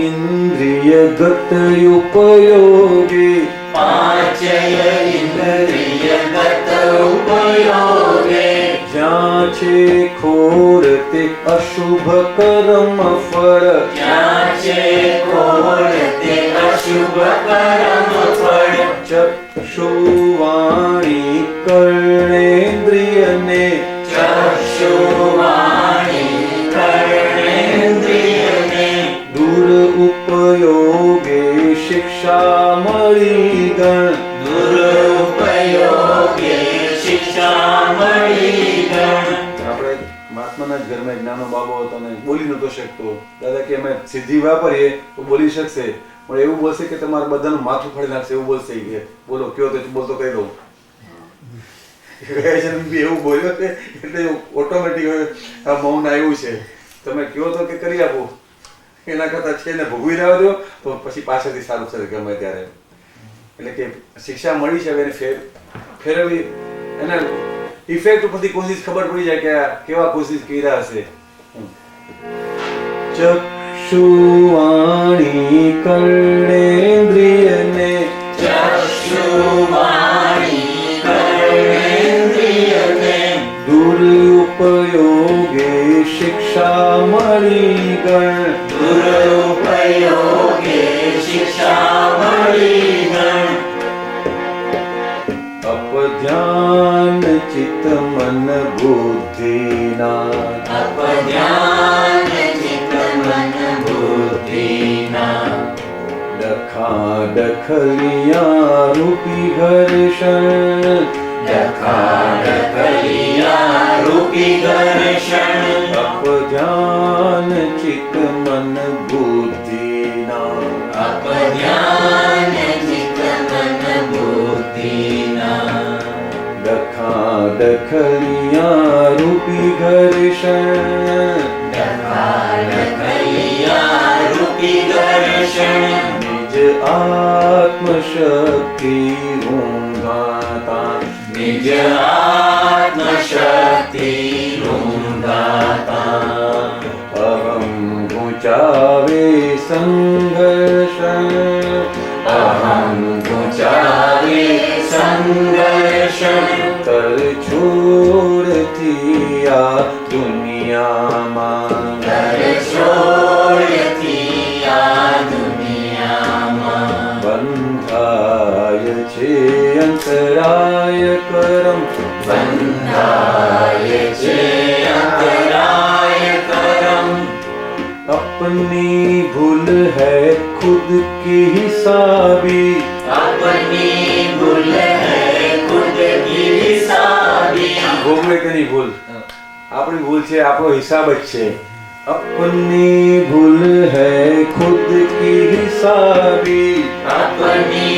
ઇન્દ્રિયગત ઉપયોગે પાંચય ઇન્દ્રિયગત ઉપયોગે જ્યાં છે ખોડ તે અશુભ કર્મ ફળ જ્યાં છે ખોડ તે અશુભ કર્મ ફળ ચક્ષુવાણી કર્ણેન્દ્રિયને ચક્ષુવાણી કર્ણેન્દ્રિયને દુરુપયોગે શિક્ષા મળી ગણ દુરુપયોગે શિક્ષા મળી ગણ. આપણે મહાત્માના જ ઘરમાં એક નાનો બાબો હતો ને બોલી નતો શકતો. દાદા કે અમે સિદ્ધિ વાપરીએ તો બોલી શકશે, પણ એવું બોલશે કે તમારા બધાનું માથું ફાડી નાખશે એવું બોલશે કે બોલો કયો તો બોલતો કહી દઉં. એવું બોલ્યો છે એટલે ઓટોમેટિક આ મૌન આવ્યું છે. તમે કયો તો કે કરી આપો, એના કરતા છે ને ભોગવી રહ્યા દો તો પછી પાછળથી સારું થશે ગમે ત્યારે. એટલે કે શિક્ષા મળી છે, એને ફેરવવી એના ઇફેક્ટ ઉપરથી કોશિશ ખબર પડી જાય કે કેવા કોશિશ કર્યા હશે. ચક્ષુવાણી કર્ણેન્દ્રિયને ચક્ષુવાણી કર્ણેન્દ્રિયને દુરુપયોગે શિક્ષા મળી ગણ દુરુપયોગે શિક્ષા મળી ગણ. અપધ્યાન ચિત્ત મન બુદ્ધિના અપધ્યાન ચિત્ત મન બુદ્ધિના ડખા ડખલિયા રૂપી ઘર્ષણ ડખા ડખલિયા રૂપી ઘર્ષણ અપધ્યાન ચિત્ત મન બુદ્ધિના અપધ્યાન ચિત્ત મન બુદ્ધિના ડખા ડખલિયા રૂપી ઘર્ષણ ડખા ડખલિયા રૂપી ઘર્ષણ નિજ આત્મશક્તિ રૂંઘાતા નિજ આત્મશક્તિ રૂંધાતા અહમ ગુચાવે સંઘર્ષણ અહં ગુચાવે સંઘર્ષણ તર છોડથી આ દુનિયામાં ઘર છોડથી આ દુનિયામાં બંધાય છે અંતરાય કરમ બંધાય છે અંતરાય કરમ अपनी भूल है खुद की हिसाबी अपनी भूल है खुद की हिसाबी ભોગવે તેની ભૂલ, આપણી ભૂલ છે, આપણો હિસાબ જ છે. अपनी भूल है खुद की हिसाबी अपनी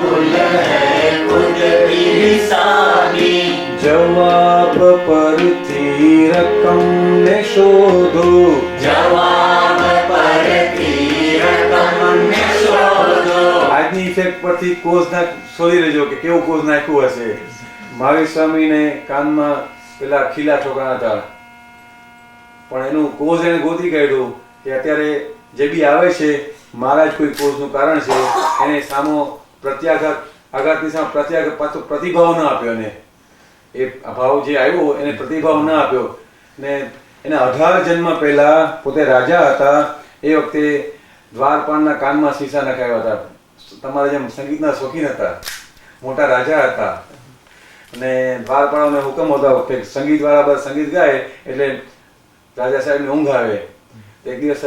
भूल है खुद की हिसाबी એની ઇફેક્ટ પરથી કોઝના શોધી લેજો કે કેવું કોઝ નાખ્યું હશે. મહાવીર સ્વામીને કાનમાં પેલા ખીલા ઠોકાણા હતા, પણ એનું કોઝ એને ગોતી કાઢ્યું કે અત્યારે જે બી આવે છે મારા જ કોઈ કોઝનું કારણ છે. એને સામો આઘાતની સામે પ્રત્યાઘાત પાછો પ્રતિભાવ ન આપ્યો. એને એ ભાવ જે આવ્યો એને પ્રતિભાવ ન આપ્યો ને એના 18 જન્મ પહેલા પોતે રાજા હતા. એ વખતે દ્વારપાળના કાનમાં શીશા નખાવ્યા હતા. તમારા જેમ સંગીતના શોખીન હતા, મોટા રાજા હતા અને દ્વારપાળાનો હુકમ હતો કે સંગીતવાળા બધા સંગીત ગાય એટલે રાજા સાહેબને ઊંઘ આવે. એક દિવસ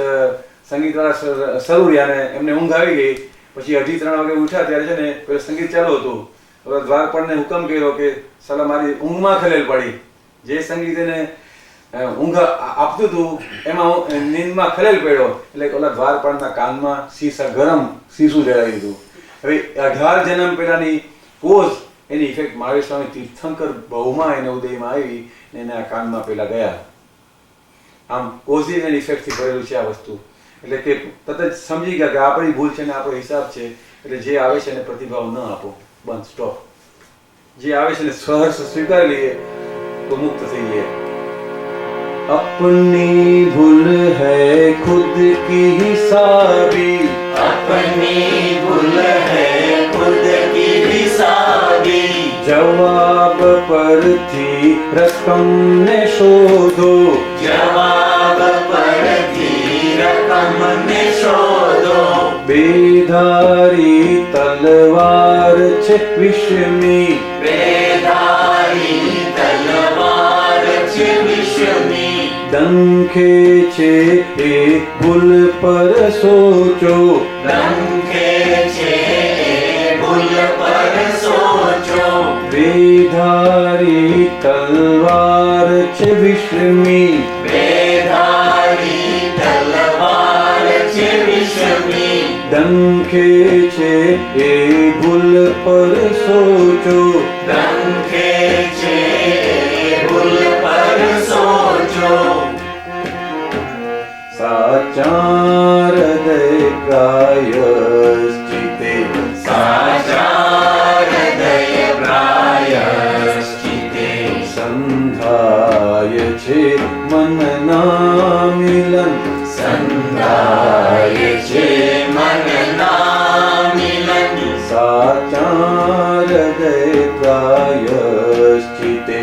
સંગીતવાળા શરૂ રહ્યા ને એમને ઊંઘ આવી ગઈ. પછી 2:30 વાગે ઉઠ્યા ત્યારે છે ને પેલું સંગીત ચાલુ હતું. હવે દ્વારપાળને હુકમ કર્યો કે સાલા મારી ઊંઘમાં ખલેલ પડી. જે સંગીત એને ઊંઘ આપતું હતું એમાં નીંદમાં ખલેલ પડ્યો એટલે ઓલા દ્વારપાળના કાનમાં ગરમ શીશું જડાવી દીધું. હવે 18 જન્મ પહેલાની કોઝ એની ઇફેક્ટ મહાવીર સ્વામી તીર્થંકર બહુમાં એને ઉદયમાં આવી ને એના કાનમાં પેલા ગયા. આમ કોઝિસ એન્ડ ઇફેક્ટથી ભરેલું છે આ વસ્તુ. એટલે કે તરત જ સમજી ગયા કે આપણી ભૂલ છે ને આપણો હિસાબ છે. એટલે જે આવે છે એને પ્રતિભાવ ન આપો, બંધ, સ્ટોપ. જે આવે છે ને સહર્ષ સ્વીકારી લઈએ તો મુક્ત થઈ જઈએ. अपनी भूल है खुद की हिसाबी, अपनी भूल है खुद की हिसाबी, जवाब परથી रकम ने शोधो, जवाब परથી रकम ने शोधो, बेधारी तलवार છે વિષમી, बेधारी तलवार છે વિષમી, ડંખે છે એ ભૂલ પર સોચો, ડંખે છે એ ભૂલ પર સોચો, બેધારી તલવાર છે વિષમી, બેધારી તલવાર છે વિષમી, ડંખે છે એ ભૂલ પર સોચો, ડંખે છે એ ભૂલ પર સોચો, સાચા હૃદય પ્રાયશ્ચિતે, સાચા હૃદય પ્રાયશ્ચિતે, સંધાય છે મનના મિલન, સંધાય છે મનના મિલન, સાચા હૃદય પ્રાયશ્ચિતે,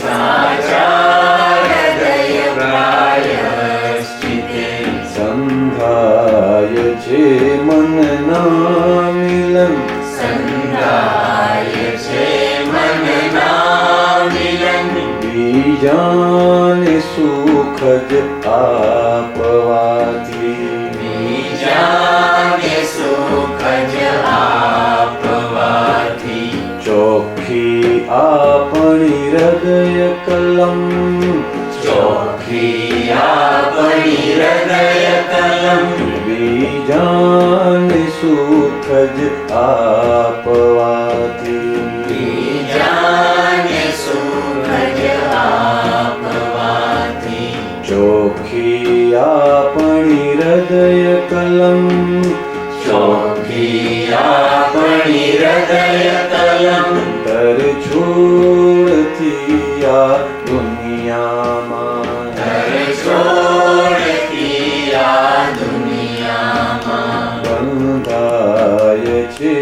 સાચા હૃદય પ્રાયશ્ચિતે, સંધાય છે મનના મિલન, સંધાય છે મનના મિલન, બીજાને સુખ જ આપવાથી, બીજાને સુખ જ આપવાથી, ચોખ્ખી આપણી હૃદય કલમ, ચોખ્ખી આપણી હૃદય કલમ, બીજાને સુખ જ આપવાથી, બીજાને સુખ જ આપવાથી, ચોખ્ખી આપણી હૃદય કલમ, ચોખ્ખી આપણી હૃદય કલમ, તર છોડથી આ દુનિયામાં, તર છોડથી આ દુનિયામાં, બંધાય છે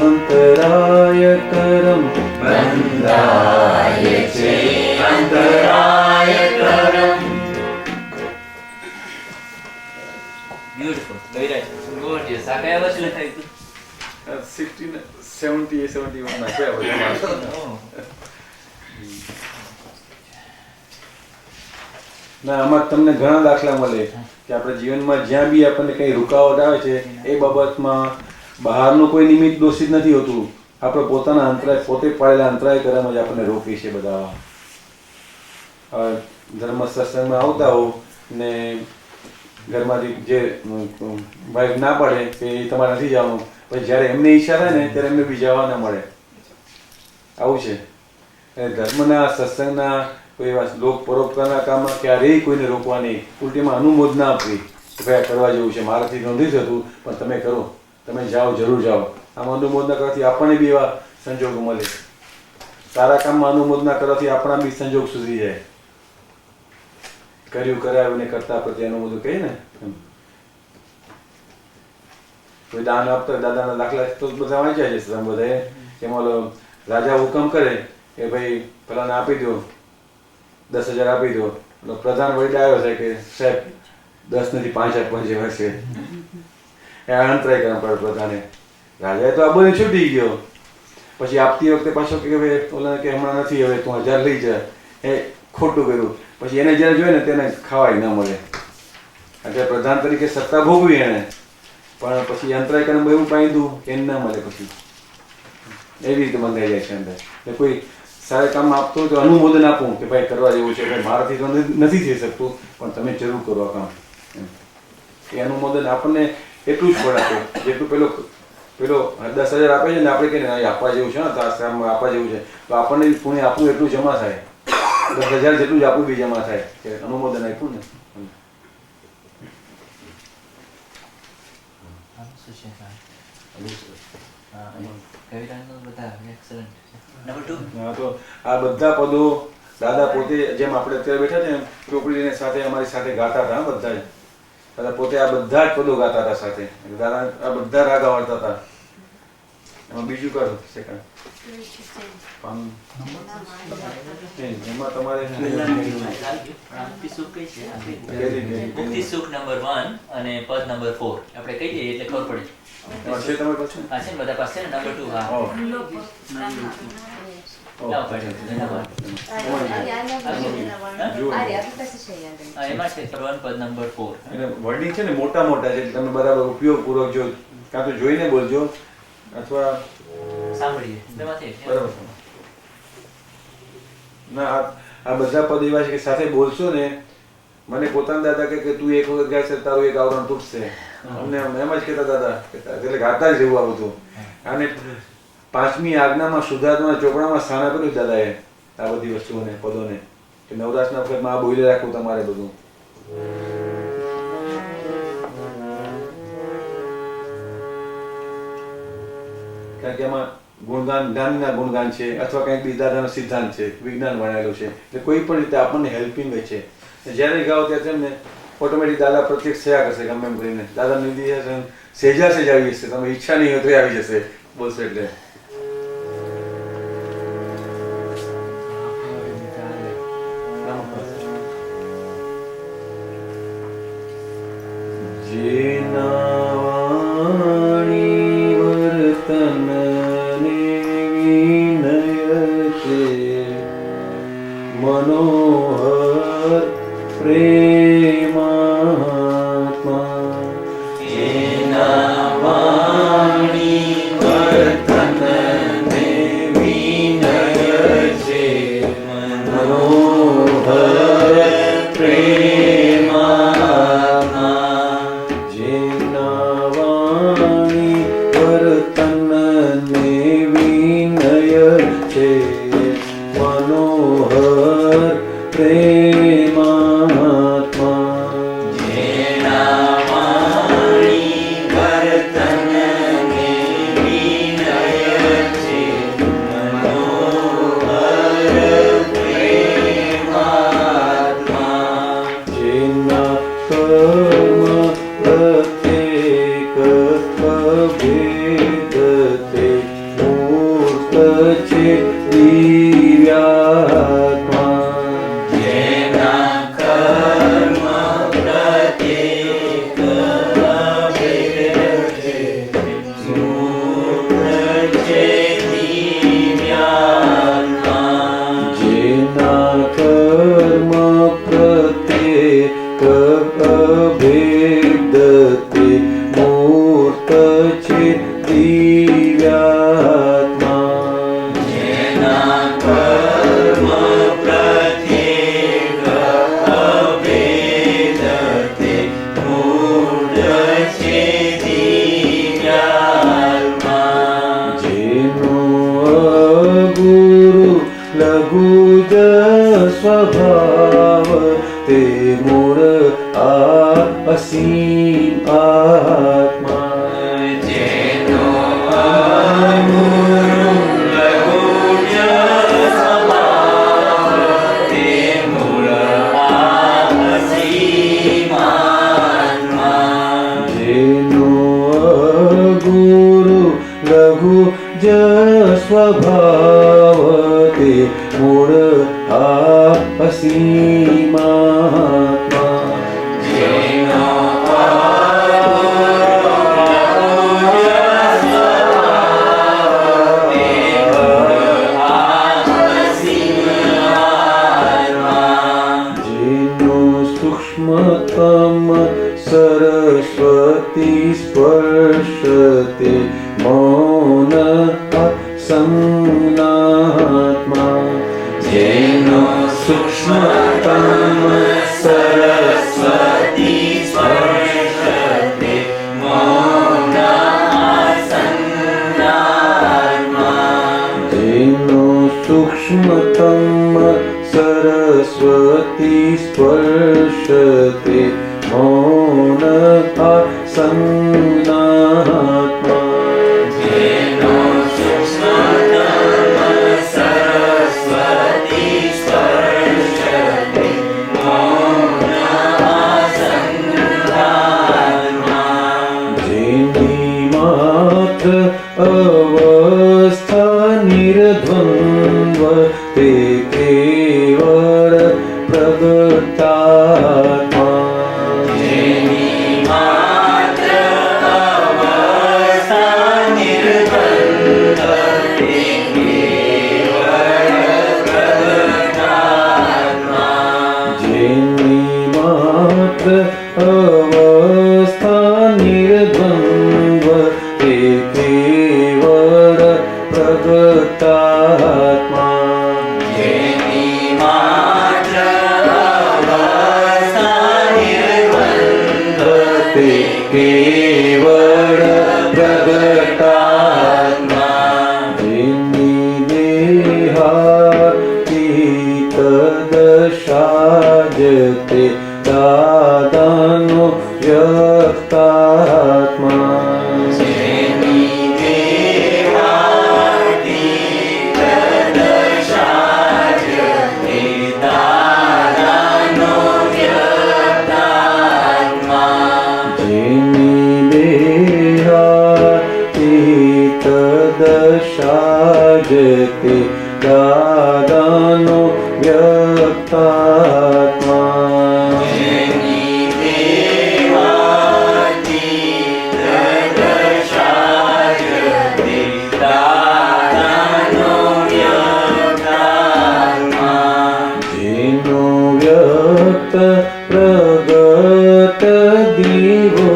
અંતરાય કરમ, બંધાય છે અંતરાય કરમ. બ્યુટીફુલ ગઈરાજ ગોર્જિયસ આ કયા વર્ષ લખાયું 71 ના છે આ બધા. હતું ના આમાં તમને ઘણા દાખલા મળે કે આપણે જીવનમાં જ્યાં બી આપણને કંઈ રૂકાવટ આવે છે એ બાબતમાં બહારનું કોઈ નિમિત્ત દોષિત નથી હોતું. આપણે પોતાના અંતરાય પોતે પાડેલા અંતરાય કર્મ જ આપણને રોકી છે. બધા ધર્મ સત્સંગમાં આવતા હો ને ઘરમાંથી જે વાઈફ ના પાડે કે એ તમારે નથી જવાનું, પછી જ્યારે એમને ઈચ્છા થાય ને ત્યારે એમને બી જવા ના મળે. આવું છે. ધર્મના સત્સંગના કોઈ એવા લોક પરોપકારના કામમાં ક્યારેય કોઈને રોકવા નહીં, ઉલટીમાં અનુમોદના આપવી કે ભાઈ કરવા જેવું છે, મારાથી નથી થતું પણ તમે કરો, તમે જાઓ, જરૂર જાઓ. આમ અનુમોદના કરવાથી આપણને બી એવા સંજોગો મળે. સારા કામમાં અનુમોદના કરવાથી આપણા બી સંજોગ સુધી જાય. કર્યું કરાવ્યું ને કરતા પ્રત્યે અનુમોદન કહીએ ને એમ. કોઈ દાન આપતો હોય, દાદાના દાખલા તો બધા વાંચ્યા જશે તમે બધાએ. એમાં ઓલો રાજા હુકમ કરે કે ભાઈ પેલાને આપી દો 10,000 આપી દો. પ્રધાન વળી આવ્યો છે કે સાહેબ 10 નથી 5 આપવા જેવા છે. એ અંતરાય કરવા પડે પ્રધાને. રાજાએ તો આ બધું છૂટી ગયો. પછી આપતી વખતે પાછો કે હવે ઓલા કે હમણાં નથી, હવે તું 1000 લઈ જા. એ ખોટું કર્યું. પછી એને જ્યારે જોઈએ ને તેને ખાવાય ન મળે. એટલે પ્રધાન તરીકે સત્તા ભોગવી એને, પણ પછી અંતરાય કરીને એવું બાંધ્યું કે એને ના મળે. પછી એવી રીતે બંધાઈ જાય છે અંદર. એટલે કોઈ સારા કામમાં આપતો હોય તો અનુમોદન આપવું કે ભાઈ કરવા જેવું છે, ભાઈ મારાથી તો નથી થઈ શકતું પણ તમે જરૂર કરો આ કામ. એ અનુમોદન આપણને એટલું જ પડાશે જેટલું પેલો 10,000 આપે છે ને આપણે કહીને આપવા જેવું છે ને, તો આશ્રમમાં આપવા જેવું છે, તો આપણને પુણ્ય આપવું એટલું જમા થાય. 10,000 જેટલું જ આપવું બી જમા થાય કે અનુમોદન આપ્યું ને. તો આ બધા પદો દાદા પોતે, જેમ આપણે અત્યારે બેઠા છે ચોપડીને સાથે અમારી સાથે ગાતા હતા. બધા જ દાદા પોતે આ બધા જ પદો ગાતા હતા સાથે. દાદા આ બધા રાગ આવડતા હતા. એમાં બીજું કરો સેકન્ડ એમાં તમારે મુક્તિ સુખ નંબર 1 અને પદ નંબર 4 આપણે કહી દઈએ એટલે ખબર પડે. એમાં છે તમારી પાસે? હા છે ને, બધા પાસે ને નંબર 2. હા એમાં છે 1 પદ નંબર 4. એટલે વર્ડિંગ છે ને મોટા મોટા છે. તમે બરાબર ઉપયોગપૂર્વક જો કાં તો જોઈને બોલજો અથવા સાંભળીએ બેમાંથી. બરાબર. ના આ બધા પદ એવા છે કે સાથે બોલશો ને. મને પોતાના દાદા કે તું એક વખત ગાય છે તારું એક આવરણ તૂટશે. અમને એમ જ કહેતા દાદા, એટલે ગાતા જ રહેવું આ બધું. અને 5મી આજ્ઞામાં શુદ્ધાત્માના ચોપડામાં સ્થાન આપેલું દાદાએ આ બધી વસ્તુઓને પદોને કે નવરાશના વખતમાં આ બોલી રાખવું તમારે બધું. કારણ કે એમાં ગુણગાન, જ્ઞાનના ગુણગાન છે અથવા કંઈક બી દાદાનો સિદ્ધાંત છે, વિજ્ઞાન ભણાયેલું છે. એટલે કોઈ પણ રીતે આપણને હેલ્પિંગ જ છે. જ્યારે ગાઓ ત્યારે તેમને ઓટોમેટિક દાદા પ્રત્યક્ષ થયા કરશે. ગમે એમ કરીને દાદા નિધિ સેજા આવી જશે. તમે ઈચ્છા નહીં હોય તો આવી જશે બોલશે એટલે. મનોહર પ્રેમાત્મા જેના વાણી વર્તન ને વિનય છે. મનોહર પ્રેમાત્મા જેના વાણી વર્તન ને વિનય છે. મનોહર પ્રેમાત્મા જેના વાણી વર્તન ને વિનય છે. મનોહર પ્રેમાત્મા જેના કર્મ પ્રત્યેક અભેદ તે મૂર્ત છે. દિવ્યાત્મા જેના કર્મ પ્રત્યેક અભેદ છે. મૂર્ત છે દિવ્યાત્મા જેના કર્મ પ્રત્યેક અભેદ તે મૂર્ત છે દિવ્યાત્મા જેના કર્મ પ્રત્યેક અભેદ તે મૂળ છે દિવ્યાત્મા જેનો અગુરુ લઘુ જ સ્વભાવ તે મૂળ અસીમ આત્મા જેનો जल स्वभाव ते मूळ असीमात्मा सूक्ष्मतम सरस्वती स्पर्शते मौन संज्ञात्मा जेनो सूक्ष्मतम सरस्वती स्पर्शते मौन संज्ञात्मा जेनो सूक्ष्मतम सरस्वती स्पर्शते मौन संज्ञात्मा जेनो सूक्ष्मतम सरस्वती स्पर्शते मौन संज्ञात्मा जेनी मात्र अवस्था निर्द्वन्द्व ते केवल प्रगटात्मा जेनी मात्र अवस्था निर्द्वन्द्व ते केवल प्रगटात्मा जेनी मात्र अवस्था निर्द्वन्द्व ते केवल प्रगटात्मा केवल प्रगटात्मा जेनी देहातीतदशाजते दादानो व्यक्तात्मा जेनी देहातीतदशाजते दादानो व्यक्तात्मा तदशाजते दादानो व्यक्तात्मा जेनी देहातीतदशाजते दादानो व्यक्तात्मा जेनो व्यक्त प्रगट दिवो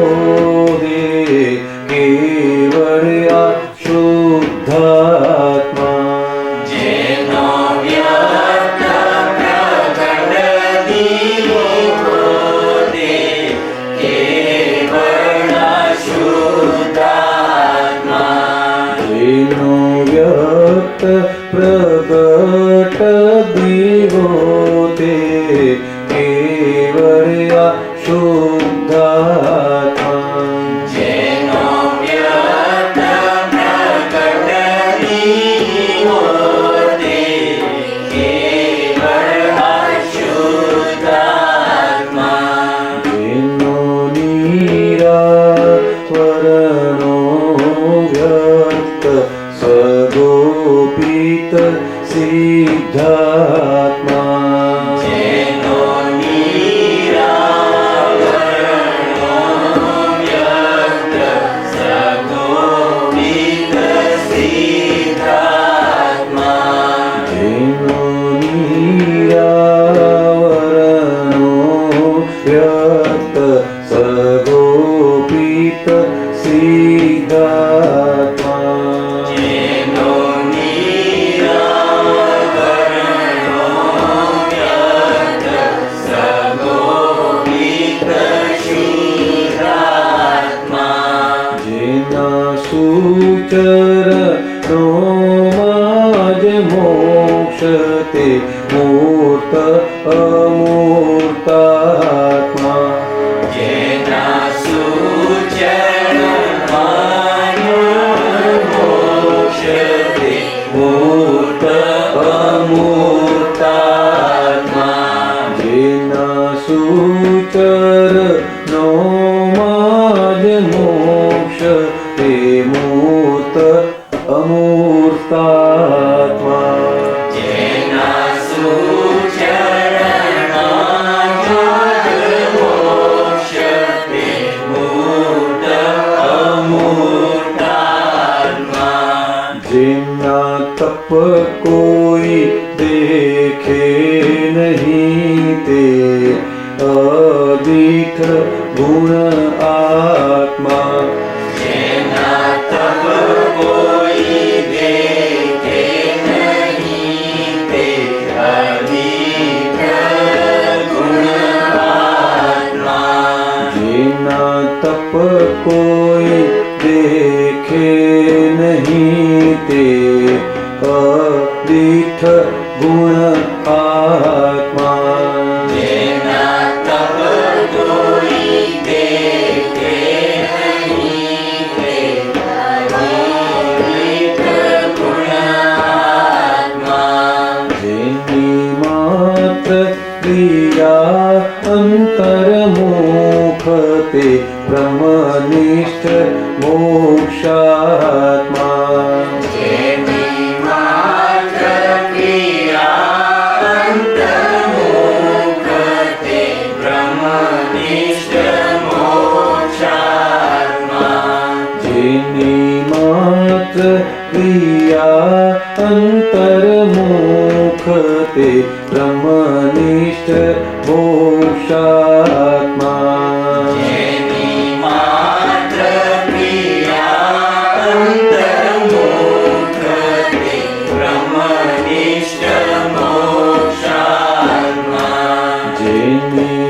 दे केवल्या शुद्धात्मा जेनो व्यक्त प्रगट दिवो दे केवल्या शुद्धात्मा जेनो व्यक्त प्रगट दिवो दे केवल्या शुद्धात्मा जेनो व्यक्त प्रगट दिवो दे केवल्या शुद्धात्मा जेनो निरावरणो व्यक्त सगोपित सिद्धात्मा जेनो निरावरणो व्यक्त सगोपित सिद्धात्मा जेनो निरावरणो व्यक्त सगोपित सिद्धात्मा जेनो निरावरणो મુક્તાત્મા જેના સુચરણમાં જોગ મોક્ષ તે મૂર્ત અમૂર્તાત્મા જેમના તપ કોઈ દેખે નહીં તે અદિઠ ગુણ આત્મા જેના તપ કોઈ દેખે નહીં તે અદિઠ ગુણ આત્મા જેના તપ કોઈ દેખે નહીં તે અદિઠ ગુણ આત્મા જેના તપ કોઈ દેખે નહીં તે અદિઠ ગુણ આત્મા જેની માત્ર ક્રિયા અંતર્મુખ તે બ્રહ્મનિષ્ઠ મોક્ષાત્મા જેની માત્ર ક્રિયા અંતર્મુખ તે બ્રહ્મનિષ્ઠ મોક્ષાત્મા જેની માત્ર ક્રિયા અંતર્મુખ તે બ્રહ્મનિષ્ઠ મોક્ષાત્મા જેની માત્ર ક્રિયા અંતર્મુખ તે બ્રહ્મનિષ્ઠ મોક્ષાત્મા જેની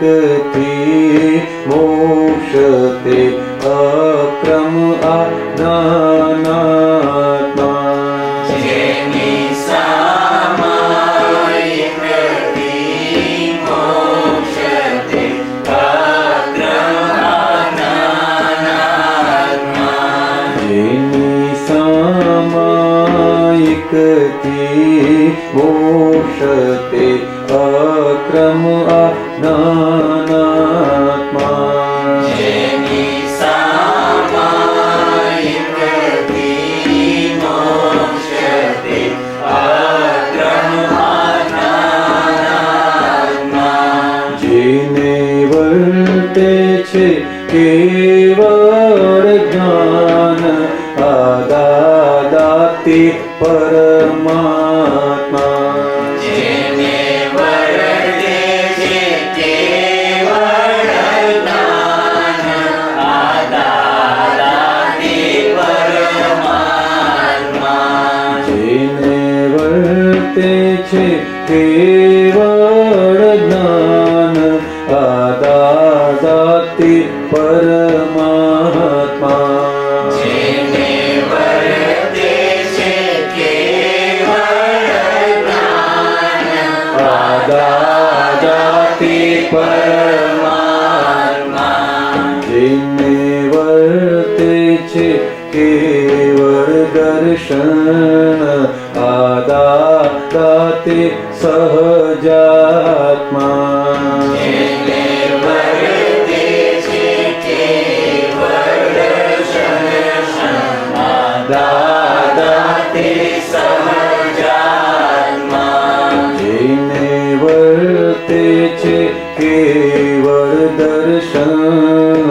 સામાયિકથી મોક્ષ તે અક્રમ જ્ઞાનાત્મા જેની સામાયિકથી મોક્ષ તે અક્રમાનાત્મા જેની સામાયિકથી મોક્ષ તે અક્રમ જ્ઞાનાત્મા જેની સામાયિકથી મોક્ષ તે અક્રમાનાત્મા જેને વર્તે છે કેવળ જ્ઞાન આદાદાતિ પરમાત્મા જેને વર્તે છે કેવળ જ્ઞાન આદાદાતિ પરમાત્મા જેને વર્તે છે કેવળ જ્ઞાન આદાદાતિ પરમાત્મા જેને વર્તે છે કેવળ જ્ઞાન આદાદાતિ પરમાત્મા જેને વર્તે છે કેવળ દર્શન આદાદાતિ સહજાત્મા જેને વર્તે છે કેવળ દર્શન આદાદાતિ સહજાત્મા જેને વર્તે છે કેવળ દર્શન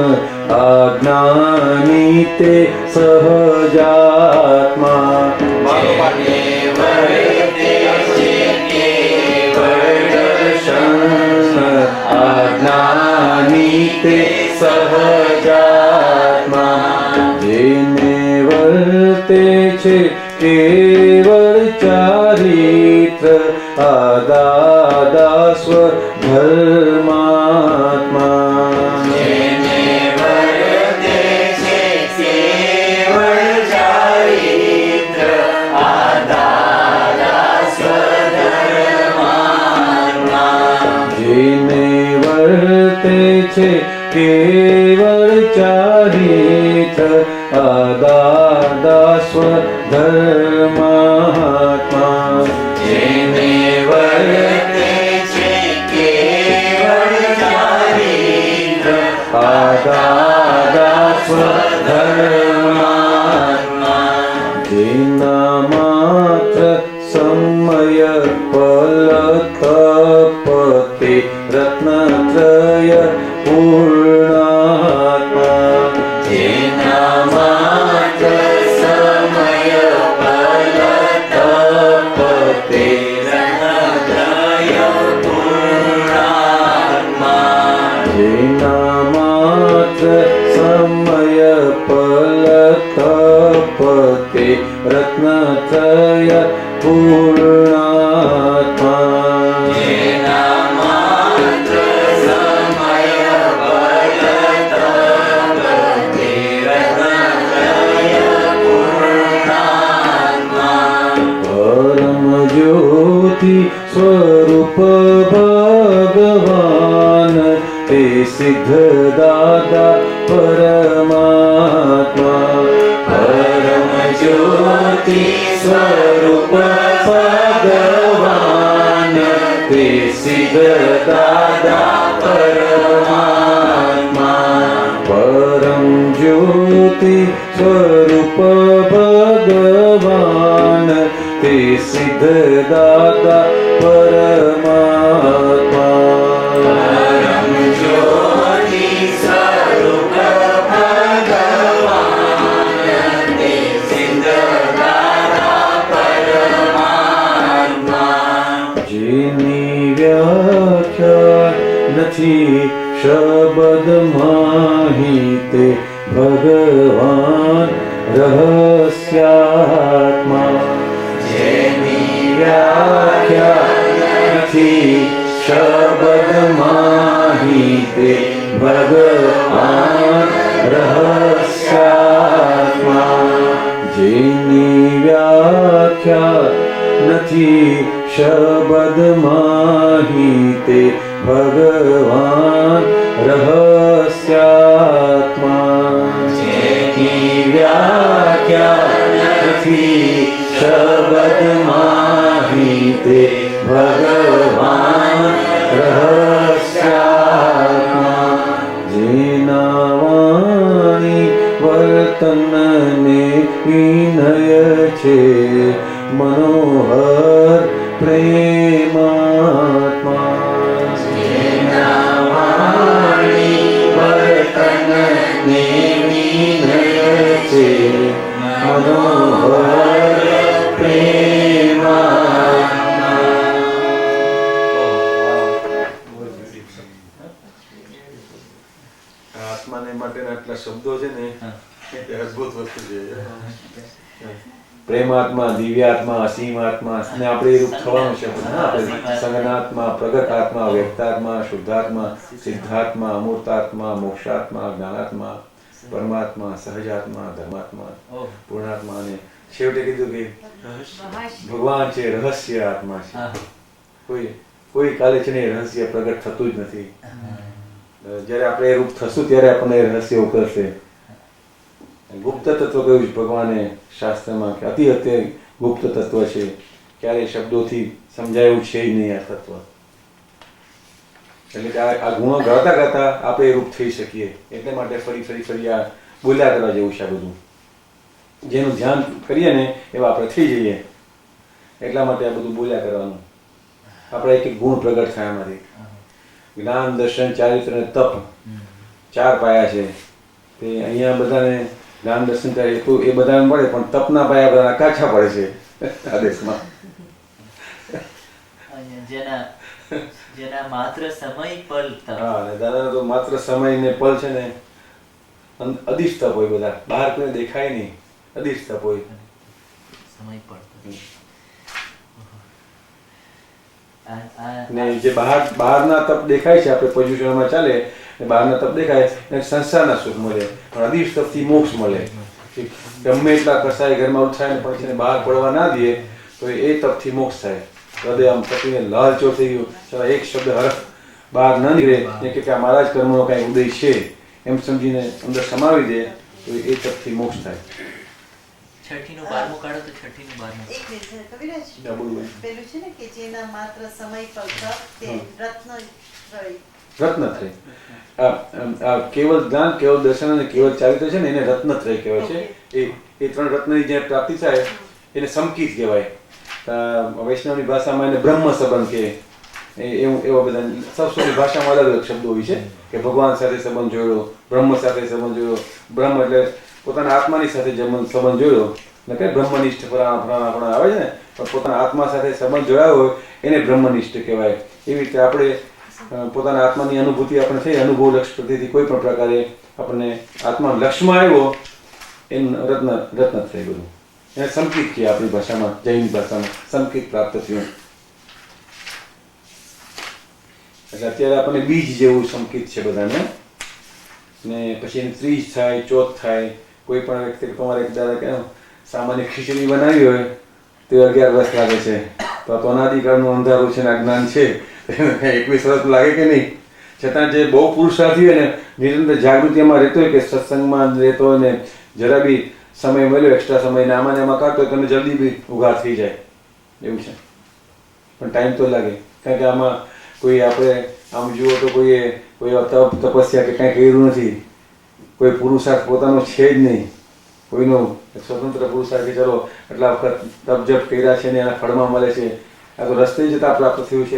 આજ્ઞાની તે સહજાત્મા જેને વર્તે છે કેવળ દર્શન આજ્ઞાની તે સહજાત્મા જેને વર્તે છે કેવળ ચારિત્ર આદાદા સ્વધર્માત્મા જેને વર્તે છે કેવળ ચારિત્ર આદાદા સ્વધર્માત્મા જેને વર્તે છે કેવળ ચારિત્ર આદાદા સ્વધર્માત્મા જેને વર્તે છે કેવળ ચારિત્ર આદાદા સ્વધર્માત્મા પૂર્ણાત્મા જેના માત્ર સમય બદલત તે રત્નત્રય પૂર્ણાત્મા પરમ જ્યોતિ સ્વરૂપ ભગવાન તે સિદ્ધ દાદા પરમાત્મા પરમ જ્યોતિ સ્વરૂપ ભગવાન તે સિદ્ધ દાદા પરમાત્મા પરમ જ્યોતિ સ્વરૂપ ભગવાન તે સિદ્ધ દાદા પરમાત્મા પરમ જ્યોતિ સ્વરૂપ ભગવાન તે સિદ્ધ દાદા પરમાત્મા જેની વ્યાખ્યા નથી શબ્દ માહિતે ભગવાન રહસ્યાત્મા જેની વ્યાખ્યા નથી શબ્દ માહિતે ભગવાન રહસ્યાત્મા જેની વ્યાખ્યા નથી શબ્દ માહિતે ભગવાન રહસ્યાત્મા જેની વ્યાખ્યા નથી શબ્દ માહિતે ભગવાન રહસ્યાત્મા જેના વાણી વર્તનને વિનય છે મનોહર પ્રેમાત્મા જેના વાણી વર્તનને વિનય છે મનોહર પ્રેમાત્મા આત્માને માટેના આટલા શબ્દો છે ને એ અદ્ભુત વસ્તુ છે. પ્રેમાત્મા, દિવ્યાત્મા, અસીમાત્મા ને આપણે એ રૂપ થવાનું છે. આપણે સગનાત્મા, પ્રગટાત્મા, વ્યક્તાત્મા, શુદ્ધાત્મા, સિદ્ધાત્મા, અમૂર્તાત્મા, મોક્ષાત્મા, જ્ઞાનાત્મા, પરમાત્મા, સહજાત્મા, ધર્માત્મા, પૂર્ણાત્મા અને છેવટે કીધું કે ભગવાન છે રહસ્ય આત્મા છે. કોઈ કાલે છે ને એ રહસ્ય પ્રગટ થતું જ નથી. જ્યારે આપણે એ રૂપ થશું ત્યારે આપણને એ રહસ્ય ઉકળશે. ગુપ્ત તત્વ કહ્યું છે ભગવાને શાસ્ત્રમાં કે અતિ અત્યંત ગુપ્ત તત્વ છે. ક્યારે શબ્દોથી સમજાયું છે નહીં આ તત્વ. એટલે કે આ ગુણો ગાતા ગાતા આપણે એ રૂપ થઈ શકીએ. એટલે માટે ફરી આ બોલ્યા કરવા જેવું છે. આ બધું જેનું ધ્યાન કરીએ ને એવા આપણે થઈ જઈએ. એટલા માટે આ બધું બોલ્યા કરવાનું. આપણા એક એક ગુણ પ્રગટ થાય એમાંથી. જ્ઞાન, દર્શન, ચારિત્ર અને તપ 4 પાયા છે. તે અહીંયા બધાને જ્ઞાન, દર્શન, ચારિત્ર એ બધાને મળે, પણ તપના પાયા બધાના કાચા પડે છે આ દેશમાં. જેના માત્ર સમય પલ તપ. હા, અને દાદાનો તો માત્ર સમય ને પલ છે ને અદિશ તપ હોય. બધા બહાર કોઈ દેખાય નહીં, અદિશ તપ હોય. સમય પલ ને જે બહારના તપ દેખાય છે, આપણે પોઝિશનમાં ચાલે બહારના તપ દેખાય એને સંસારના સુખ મળે, પણ અદિશ તપથી મોક્ષ મળે. ગમે એટલા કસાય ઘરમાં ઉઠાય ને પણ બહાર પડવા ના દે તો એ તપથી મોક્ષ થાય. હૃદય આમ તપીને લાલચો થઈ ગયો, ચાલો એક શબ્દ હરફ બહાર ન નીકળે કે આ મારા જ કર્મનો કાંઈ ઉદય છે એમ સમજીને અંદર સમાવી દે તો એ તપથી મોક્ષ થાય. છઠ્ઠીનું 12મું કાઢો તો છઠ્ઠીનું 12મું. એક મિનિટ કવિરાજ, પેલું છે ને કે જેના માત્ર સમય પર તપ તે રત્નત્રય. આ કેવલ જ્ઞાન, કેવલ દર્શન અને કેવલ ચારિત્ર છે ને એને રત્નત્રય કહેવાય છે. એ 3 રત્નની જે પ્રાપ્તિ થાય એને સમકીત કહેવાય. વૈષ્ણવની ભાષામાં એને બ્રહ્મ સંબંધ કહે. એવા બધા સંસ્કૃતની ભાષામાં અલગ અલગ શબ્દો હોય છે કે ભગવાન સાથે સંબંધ જોડ્યો, બ્રહ્મ સાથે સંબંધ જોડ્યો. બ્રહ્મ એટલે પોતાના આત્માની સાથે સંબંધ જોડ્યો ને કઈ બ્રહ્મનિષ્ઠ ફલાણા આવે છે ને, પણ પોતાના આત્મા સાથે સંબંધ જોડાયો હોય એને બ્રહ્મનિષ્ઠ કહેવાય. એવી રીતે આપણે પોતાના આત્માની અનુભૂતિ આપણે થઈ, અનુભવ લક્ષ પ્રતિથી કોઈ પણ પ્રકારે આપણને આત્મા લક્ષમાં આવ્યો એનું રત્ન થઈ બધું. એને સંકિત કહે આપણી ભાષામાં, જૈન ભાષામાં સંકિત પ્રાપ્ત થયું. એટલે અત્યારે આપણને બીજ જેવું સંકિત છે બધાને. ને પછી એની ત્રીજ થાય, ચોથ થાય. કોઈ પણ વ્યક્તિ તમારે એક દાદા કે સામાન્ય ખીચડી બનાવી હોય તો 11 વર્ષ લાગે છે, તો આ તો અનાદિકાળનું અંધારું છે ને અજ્ઞાન છે, 21 વર્ષ લાગે કે નહીં? છતાં જે બહુ પુરુષાર્થી હોય ને, નિરંતર જાગૃતિમાં રહેતો હોય, કે સત્સંગમાં રહેતો હોય ને જરા બી સમય મળ્યો, એક્સ્ટ્રા સમય ને આમાં ને આમાં કાઢતો હોય, તમે જલ્દી બી ઉઘાર થઈ જાય એવું છે. પણ ટાઈમ તો લાગે, કારણ કે આમાં કોઈ આપણે આમ જુઓ તો કોઈ તપ તપસ્યા કે કાંઈ કર્યું નથી, કોઈ પુરુષાર્થ પોતાનો છે જ નહીં, કોઈનો સ્વતંત્ર પુરુષાર્થ કે ચલો આટલા વખત તપ જપ કર્યા છે ને એના ફળમાં મળે છે, આ તો રસ્તે જતાં પ્રાપ્ત થયું છે.